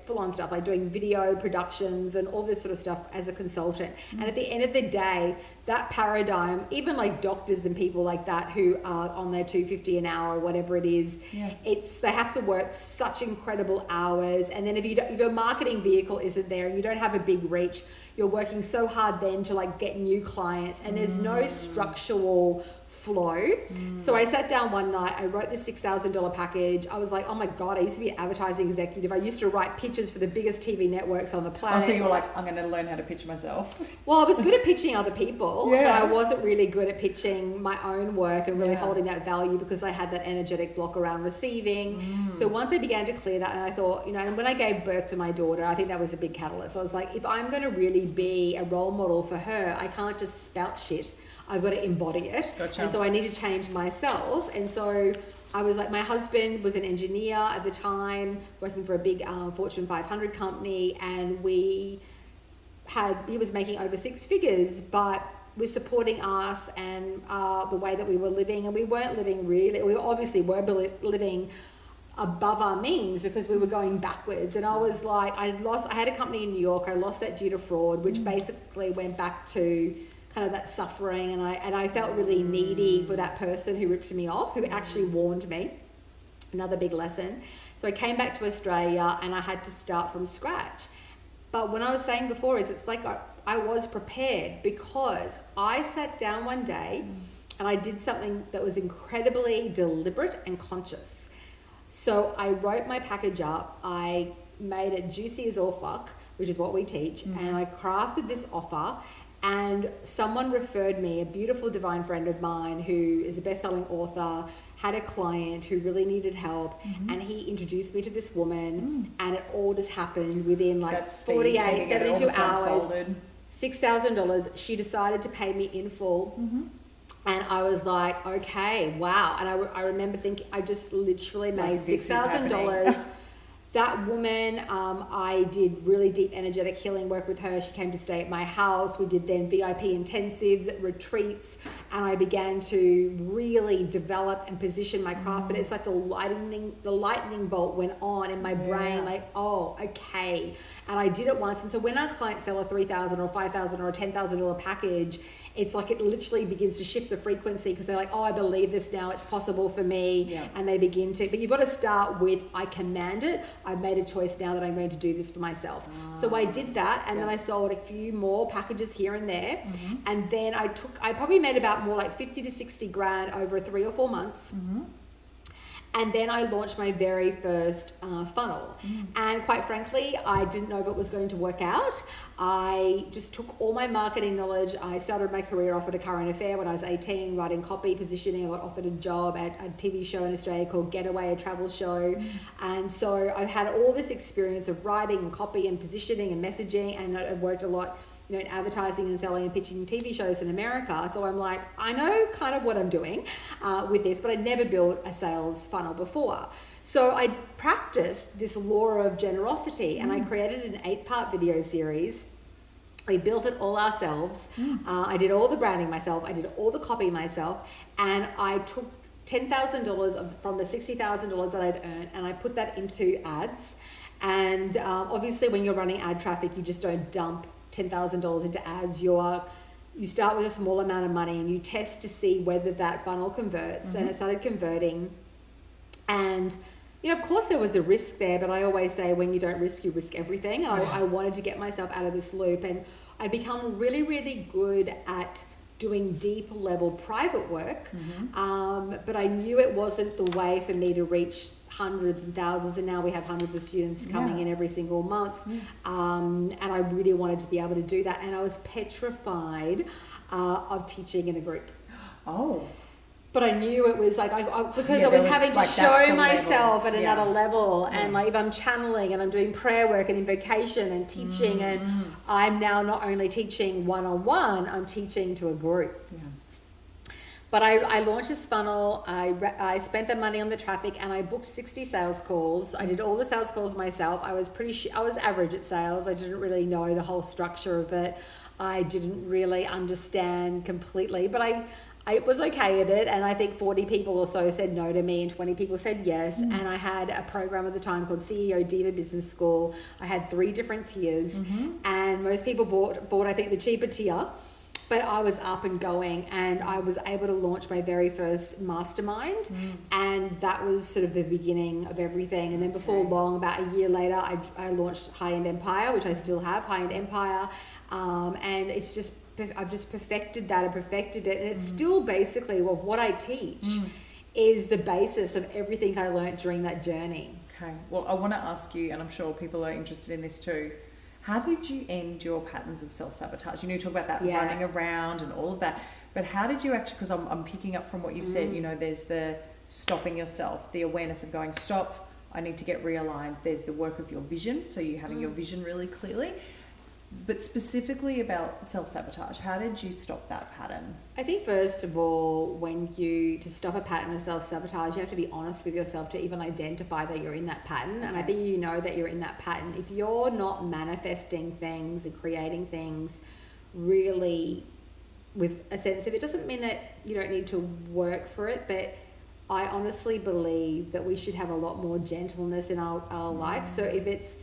S1: full on stuff, like doing video productions and all this sort of stuff as a consultant. And at the end of the day, that paradigm, even like doctors and people like that who are on their $250 an hour or whatever it is, they have to work such incredible hours. And then if your marketing vehicle isn't there and you don't have a big reach, you're working so hard then to like get new clients, and there's no structural flow. So I sat down one night, I wrote this $6,000 package. I was like, oh my God, I used to be an advertising executive. I used to write pitches for the biggest TV networks on the planet.
S2: Oh, so you were like, I'm going to learn how to pitch myself.
S1: Well, I was good at pitching other people, but I wasn't really good at pitching my own work and really holding that value because I had that energetic block around receiving. So once I began to clear that, and I thought, and when I gave birth to my daughter, I think that was a big catalyst. I was like, if I'm going to really be a role model for her, I can't just spout shit. I've got to embody it.
S2: Gotcha.
S1: And so I need to change myself. And so I was like, my husband was an engineer at the time, working for a big Fortune 500 company. And he was making over 6 figures, but was supporting us and the way that we were living. And we weren't living really, we obviously were living above our means because we were going backwards. And I was like, I had a company in New York. I lost that due to fraud, which basically went back to kind of that suffering, and I felt really needy for that person who ripped me off, who actually warned me. Another big lesson. So I came back to Australia and I had to start from scratch. But what I was saying before is it's like I was prepared because I sat down one day and I did something that was incredibly deliberate and conscious. So I wrote my package up, I made it juicy as all fuck, which is what we teach, and I crafted this offer. And someone referred me, a beautiful divine friend of mine who is a best-selling author, had a client who really needed help, and he introduced me to this woman, and it all just happened within like 48, 72 hours, $6,000. She decided to pay me in full. And I was like, okay, wow. And I remember thinking, I just literally made $6,000. that woman, I did really deep energetic healing work with her. She came to stay at my house. We did then VIP intensives, retreats, and I began to really develop and position my craft. But it's like the lightning bolt went on in my brain, like, oh, okay. And I did it once. And so when our clients sell a $3,000 or $5,000 or a $10,000 package, it's like it literally begins to shift the frequency, because they're like, oh, I believe this now, it's possible for me.
S2: Yeah.
S1: And they begin to, but you've got to start with, I command it. I've made a choice now that I'm going to do this for myself. So I did that, and then I sold a few more packages here and there. And then I probably made about more like 50 to 60 grand over 3 or 4 months. And then I launched my very first funnel. And quite frankly, I didn't know if it was going to work out. I just took all my marketing knowledge. I started my career off at a current affair when I was 18, writing copy, positioning. I got offered a job at a TV show in Australia called Getaway, a travel show. And so I've had all this experience of writing and copy and positioning and messaging, and I worked a lot, you know, in advertising and selling and pitching TV shows in America. So I'm like, I know kind of what I'm doing with this, but I'd never built a sales funnel before. So I practiced this law of generosity, and I created an 8-part video series. We built it all ourselves. I did all the branding myself. I did all the copy myself, and I took $10,000 from the $60,000 that I'd earned, and I put that into ads. And obviously when you're running ad traffic, you just don't dump $10,000 into ads. You start with a small amount of money and you test to see whether that funnel converts. And it started converting. And you know, of course there was a risk there, but I always say when you don't risk, you risk everything. And I wanted to get myself out of this loop, and I'd become really, really good at doing deep level private work. But I knew it wasn't the way for me to reach hundreds and thousands, and now we have hundreds of students coming in every single month. And I really wanted to be able to do that, and I was petrified of teaching in a group. But I knew it was like, because I was having to show myself at another level. And like, if I'm channeling and I'm doing prayer work and invocation and teaching, and I'm now not only teaching one-on-one, I'm teaching to a group. But I launched this funnel. I spent the money on the traffic, and I booked 60 sales calls. I did all the sales calls myself. I was average at sales. I didn't really know the whole structure of it. I didn't really understand completely, but I was okay at it. And I think 40 people or so said no to me, and 20 people said yes. And I had a program at the time called CEO Diva Business School. I had 3 different tiers, and most people bought I think the cheaper tier. But I was up and going, and I was able to launch my very first mastermind. And that was sort of the beginning of everything. And then before long, about a year later, I launched High-End Empire, which I still have, High-End Empire. And it's just, I've just perfected that and perfected it. And it's still basically, well, what I teach is the basis of everything I learned during that journey.
S2: Okay. Well, I want to ask you, and I'm sure people are interested in this too, how did you end your patterns of self-sabotage? You know, you talk about that running around and all of that, but how did you actually, because I'm picking up from what you said, you know, there's the stopping yourself, the awareness of going, stop, I need to get realigned. There's the work of your vision, so you're having your vision really clearly. But specifically about self-sabotage, how did you stop that pattern?
S1: I think first of all, to stop a pattern of self-sabotage, you have to be honest with yourself to even identify that you're in that pattern. And I think you know that you're in that pattern. If you're not manifesting things and creating things really with a sense of, it doesn't mean that you don't need to work for it, but I honestly believe that we should have a lot more gentleness in our life. So if it's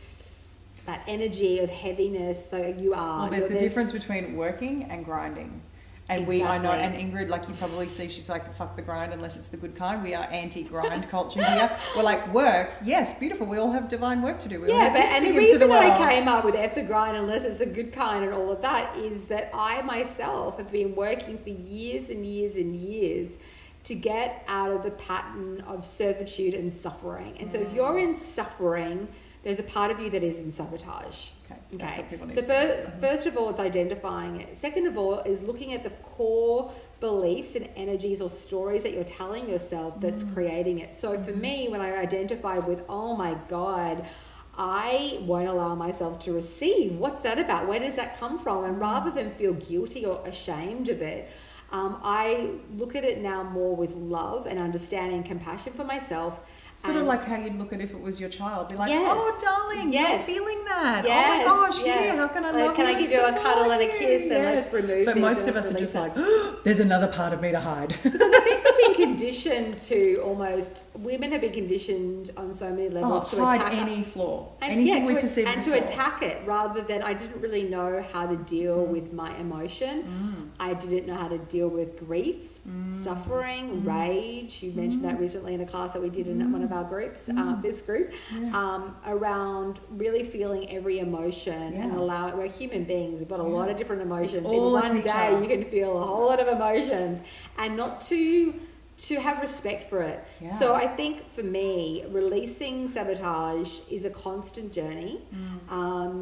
S1: that energy of heaviness, so you are...
S2: Well, there's the difference between working and grinding. And I know, and Ingrid, like you probably see, she's like, fuck the grind unless it's the good kind. We are anti-grind culture here. We're like, work, yes, beautiful. We all have divine work to do. We all have this
S1: and
S2: to
S1: the
S2: give to the
S1: reason
S2: world.
S1: I came up with F the grind unless it's the good kind and all of that is that I myself have been working for years and years and years to get out of the pattern of servitude and suffering. And so if you're in suffering, there's a part of you that is in sabotage.
S2: Okay. That's what people need
S1: So
S2: to see.
S1: first of all, it's identifying it. Second of all, is looking at the core beliefs and energies or stories that you're telling yourself that's creating it. So for me, when I identified with, oh my God, I won't allow myself to receive. What's that about? Where does that come from? And rather than feel guilty or ashamed of it, I look at it now more with love and understanding, compassion for myself,
S2: Sort of like how you'd look at if it was your child. Be like,
S1: Yes.
S2: oh, darling,
S1: Yes.
S2: you're feeling that.
S1: Yes.
S2: Oh, my gosh,
S1: Yes.
S2: yeah, how can I
S1: Like,
S2: love
S1: can
S2: you
S1: I give
S2: and
S1: you a cuddle and a
S2: support
S1: kiss
S2: you?
S1: and
S2: Yes.
S1: let's remove
S2: But
S1: this
S2: most
S1: and
S2: of
S1: let's
S2: us are
S1: release
S2: just
S1: it.
S2: like, there's another part of me to hide.
S1: I think we've been conditioned to women have been conditioned on so many levels to
S2: hide
S1: attack
S2: any flaw.
S1: and
S2: Anything we perceive as
S1: and
S2: a
S1: to
S2: flaw.
S1: attack it rather than I didn't really know how to deal with my emotion. I didn't know how to deal with grief, suffering, rage. You mentioned that recently in a class that we did in one of our groups, this group, around really feeling every emotion and allow. We're human beings. We've got a lot of different emotions. In
S2: all a
S1: one
S2: teacher.
S1: day, you can feel a whole lot of emotions, and not to have respect for it.
S2: Yeah.
S1: So I think for me, releasing sabotage is a constant journey,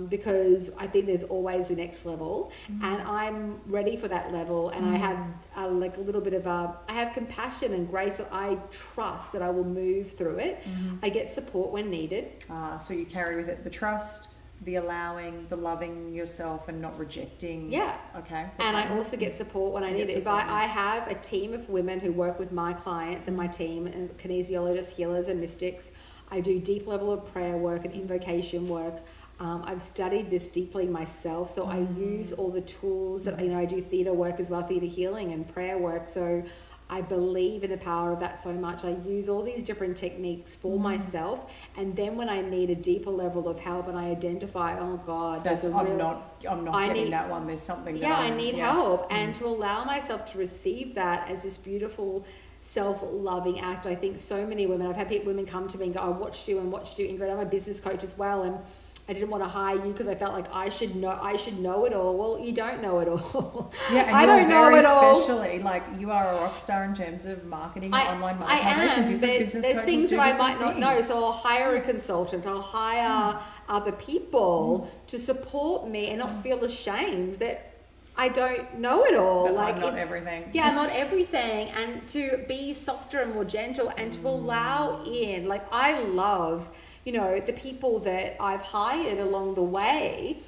S1: because I think there's always the next level, and I'm ready for that level, and I have a little bit of I have compassion and grace that I trust that I will move through it. I get support when needed.
S2: So you carry with it the trust, the allowing, the loving yourself and not rejecting.
S1: Yeah.
S2: Okay.
S1: And I also get support when I need it. If
S2: support.
S1: I have a team of women who work with my clients and my team, and kinesiologists, healers and mystics. I do deep level of prayer work and invocation work. I've studied this deeply myself, so I use all the tools that, I do theatre work as well, theatre healing and prayer work. So I believe in the power of that so much. I use all these different techniques for myself, and then when I need a deeper level of help and I identify, oh God,
S2: I'm not getting that one. There's something that
S1: I need help, and to allow myself to receive that as this beautiful self-loving act. I think so many women, I've had women come to me and go, I watched you, Ingrid. I'm a business coach as well, and I didn't want to hire you because I felt like I should know it all. Well, you don't know it all.
S2: Yeah, and
S1: I don't know it all.
S2: Especially, like, you are a rock star in terms of marketing, online monetization, different business
S1: there's
S2: coaches
S1: things
S2: do
S1: that I
S2: different
S1: might not know.
S2: things.
S1: So I'll hire a consultant. I'll hire other people to support me and not feel ashamed that I don't know it all.
S2: But
S1: like
S2: I'm not everything.
S1: Yeah, I'm not everything. And to be softer and more gentle and to allow in, like, I love, the people that I've hired along the way,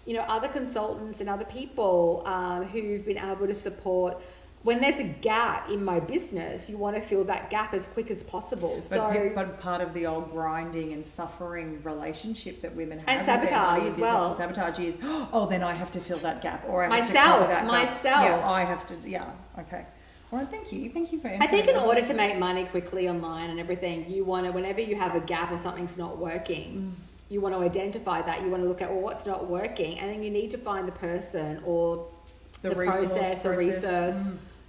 S1: other consultants and other people who've been able to support. When there's a gap in my business, you want to fill that gap as quick as possible.
S2: But part of the old grinding and suffering relationship that women have,
S1: and sabotage as well.
S2: And sabotage is, then I have to fill that gap, or I have
S1: myself.
S2: to cover that gap. Yeah, I have to. Yeah, okay. All right, thank you for answering.
S1: I think in order to make money quickly online and everything, you want to, whenever you have a gap or something's not working, you want to identify that. You want to look at, what's not working, and then you need to find the person or the process or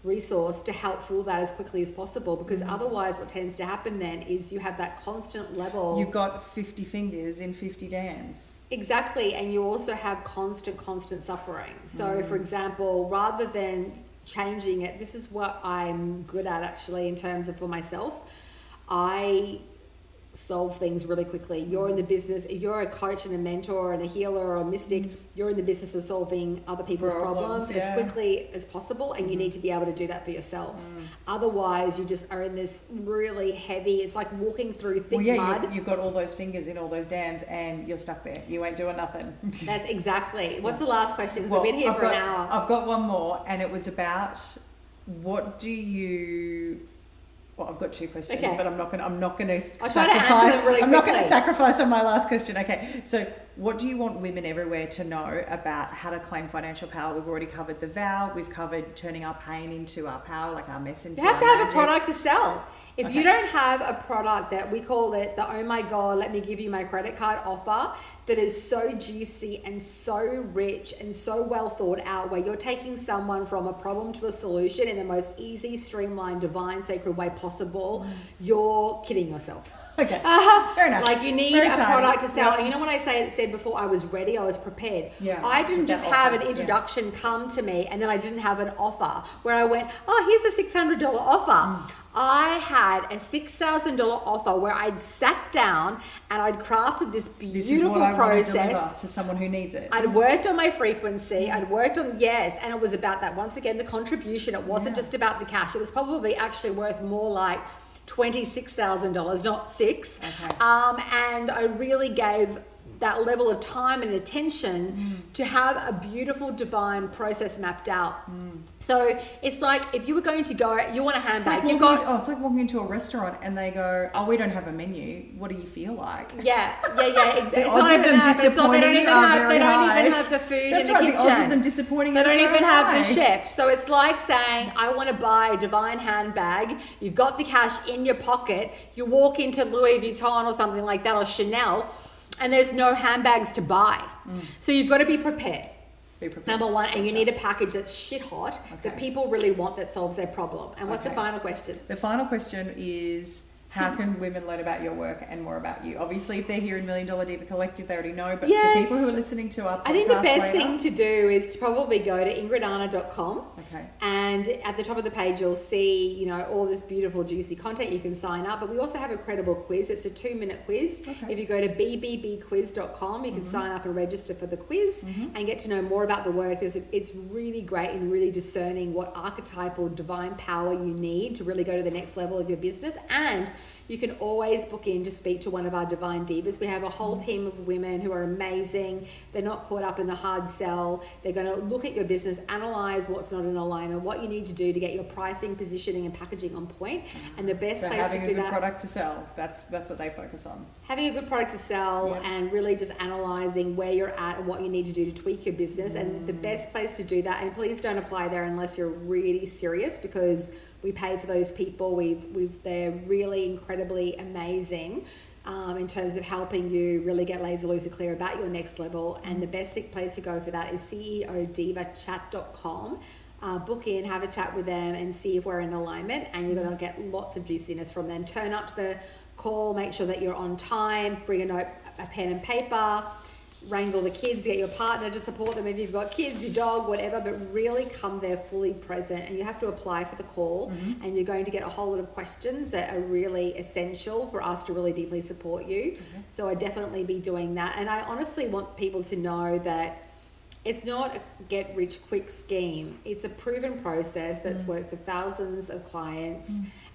S1: resource to help fill that as quickly as possible, because otherwise what tends to happen then is you have that constant level.
S2: You've got 50 fingers in 50 dams.
S1: Exactly, and you also have constant suffering. So for example, rather than changing it, this is what I'm good at actually in terms of for myself. I solve things really quickly. You're in the business, if you're a coach and a mentor and a healer or a mystic, you're in the business of solving other people's problems as quickly as possible, and you need to be able to do that for yourself. Otherwise, you just are in this really heavy, it's like walking through thick mud.
S2: You've got all those fingers in all those dams and you're stuck there. You ain't doing nothing.
S1: That's exactly. What's the last question? Because we've been here for an hour.
S2: I've got one more, and it was about Well, I've got two questions, but I'm not going to sacrifice. I'm not going to sacrifice on my last question. Okay, so what do you want women everywhere to know about how to claim financial power? We've already covered the vow. We've covered turning our pain into our power, like our mess into our magic.
S1: You have to have a product to sell. If you don't have a product that we call it the, oh my God, let me give you my credit card offer, that is so juicy and so rich and so well thought out, where you're taking someone from a problem to a solution in the most easy, streamlined, divine, sacred way possible, you're kidding yourself.
S2: Okay, fair enough.
S1: Like, you need a product to sell. You know when I said before, I was ready, I was prepared.
S2: Yeah,
S1: I didn't just have an introduction come to me and then I didn't have an offer where I went, here's a $600 offer. I had a $6,000 offer where I'd sat down and I'd crafted this beautiful
S2: this is what
S1: process.
S2: I want to deliver to someone who needs it.
S1: I'd worked on my frequency. I'd worked on, and it was about that. Once again, the contribution. It wasn't just about the cash. It was probably actually worth more like $26,000, not $6,000.
S2: Okay.
S1: And I really gave that level of time and attention to have a beautiful divine process mapped out. So it's like if you were going to go, you want a handbag.
S2: It's like walking into a restaurant and they go, "Oh, we don't have a menu. What do you feel like?"
S1: Yeah.
S2: The odds of them disappointing you are very high.
S1: They don't even have the food
S2: That's
S1: in the
S2: right,
S1: kitchen.
S2: the odds of them disappointing you are so high.
S1: They don't even have the chef. So it's like saying, I want to buy a divine handbag. You've got the cash in your pocket. You walk into Louis Vuitton or something like that, or Chanel, and there's no handbags to buy. So you've got to be prepared. Number one, and you need a package that's shit hot that people really want, that solves their problem. And what's the final question?
S2: The final question is, how can women learn about your work and more about you? Obviously, if they're here in Million Dollar Diva Collective, they already know. But for people who are listening to our podcast,
S1: I think the best thing to do is to probably go to ingridarna.com.
S2: Okay.
S1: And at the top of the page, you'll see, you know, all this beautiful, juicy content. You can sign up. But we also have a credible quiz. It's a 2-minute quiz. Okay. If you go to bbbquiz.com, you can sign up and register for the quiz and get to know more about the work. It's really great and really discerning what archetypal divine power you need to really go to the next level of your business. And you can always book in to speak to one of our divine divas. We have a whole team of women who are amazing. They're not caught up in the hard sell. They're going to look at your business, analyze what's not in alignment, what you need to do to get your pricing, positioning, and packaging on point. And the best place to do that.
S2: So having a good product to sell, that's what they focus on.
S1: Having a good product to sell and really just analyzing where you're at and what you need to do to tweak your business. And the best place to do that, and please don't apply there unless you're really serious, because we pay for those people. They're really incredibly amazing in terms of helping you really get laser lucid clear about your next level. And the best place to go for that is ceodivachat.com. Book in, have a chat with them, and see if we're in alignment. And you're going to get lots of juiciness from them. Turn up to the call, make sure that you're on time, bring a pen and paper. Wrangle the kids, get your partner to support them if you've got kids, your dog, whatever, but really come there fully present. And you have to apply for the call, and you're going to get a whole lot of questions that are really essential for us to really deeply support you. So I definitely be doing that. And I honestly want people to know that it's not a get rich quick scheme. It's a proven process that's worked for thousands of clients.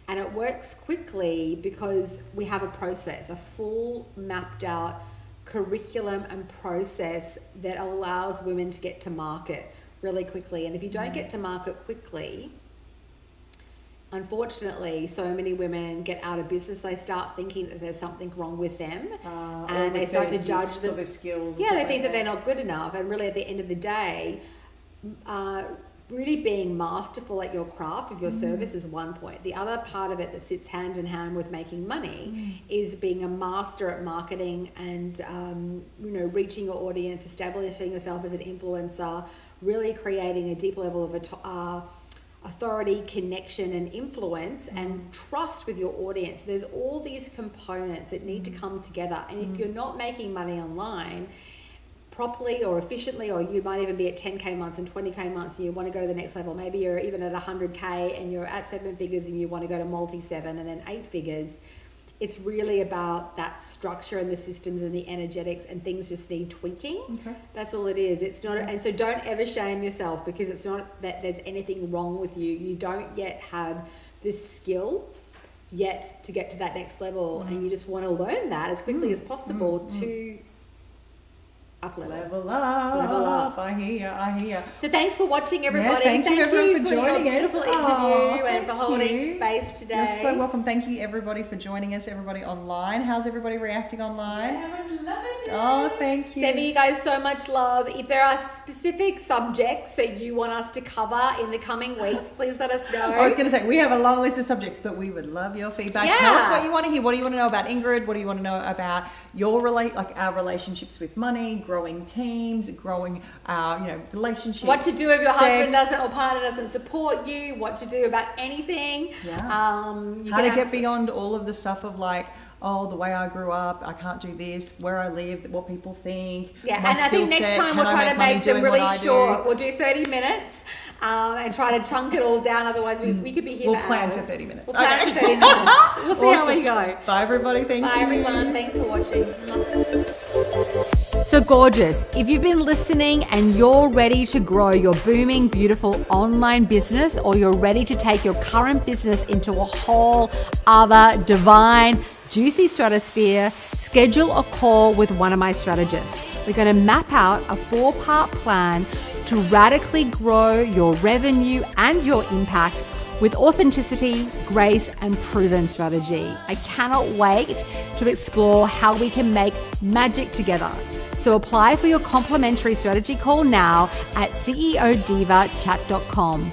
S1: And it works quickly because we have a process, a full mapped out curriculum and process that allows women to get to market really quickly. And if you don't get to market quickly, unfortunately, so many women get out of business. They start thinking that there's something wrong with them, and they start to judge them.
S2: Their skills.
S1: Yeah, they think that they're not good enough. And really, at the end of the day, really being masterful at your craft of your service is one point. The other part of it that sits hand in hand with making money is being a master at marketing and reaching your audience, establishing yourself as an influencer, really creating a deep level of authority, connection, and influence and trust with your audience. There's all these components that need to come together. And if you're not making money online properly or efficiently, or you might even be at 10K months and 20K months and you want to go to the next level, maybe you're even at 100K and you're at 7 figures and you want to go to multi-7 and then 8 figures, it's really about that structure and the systems and the energetics, and things just need tweaking. That's all it is. It's not, and so don't ever shame yourself, because it's not that there's anything wrong with you. You don't yet have this skill yet to get to that next level, and you just want to learn that as quickly as possible to
S2: Level up. I hear you.
S1: So thanks for watching, everybody.
S2: Thank you everyone for joining
S1: your beautiful interview and for holding space today.
S2: You're so welcome. Thank you everybody for joining us, everybody online. How's everybody reacting online?
S1: Everyone's loving it.
S2: Oh, thank you.
S1: Sending you guys so much love. If there are specific subjects that you want us to cover in the coming weeks, please let us know.
S2: I was going to say, we have a long list of subjects, but we would love your feedback.
S1: Yeah.
S2: Tell us what you want to hear. What do you want to know about Ingrid? What do you want to know about your our relationships with money, growing teams, growing our relationships?
S1: What to do if your husband doesn't or partner doesn't support you? What to do about anything?
S2: Yeah. How to get beyond all of the stuff of the way I grew up, I can't do this, where I live, what people think.
S1: Yeah, and I think next time we'll try to make them really short. We'll do 30 minutes and try to chunk it all down. Otherwise, we could be here for hours.
S2: We'll plan for 30 minutes.
S1: We'll plan for 30 minutes. We'll see how we go.
S2: Bye, everybody. Thank you.
S1: Bye, everyone. Thanks for watching. So gorgeous. If you've been listening and you're ready to grow your booming, beautiful online business, or you're ready to take your current business into a whole other divine, juicy stratosphere, schedule a call with one of my strategists. We're going to map out a 4-part plan to radically grow your revenue and your impact with authenticity, grace, and proven strategy. I cannot wait to explore how we can make magic together. So apply for your complimentary strategy call now at ceodivachat.com.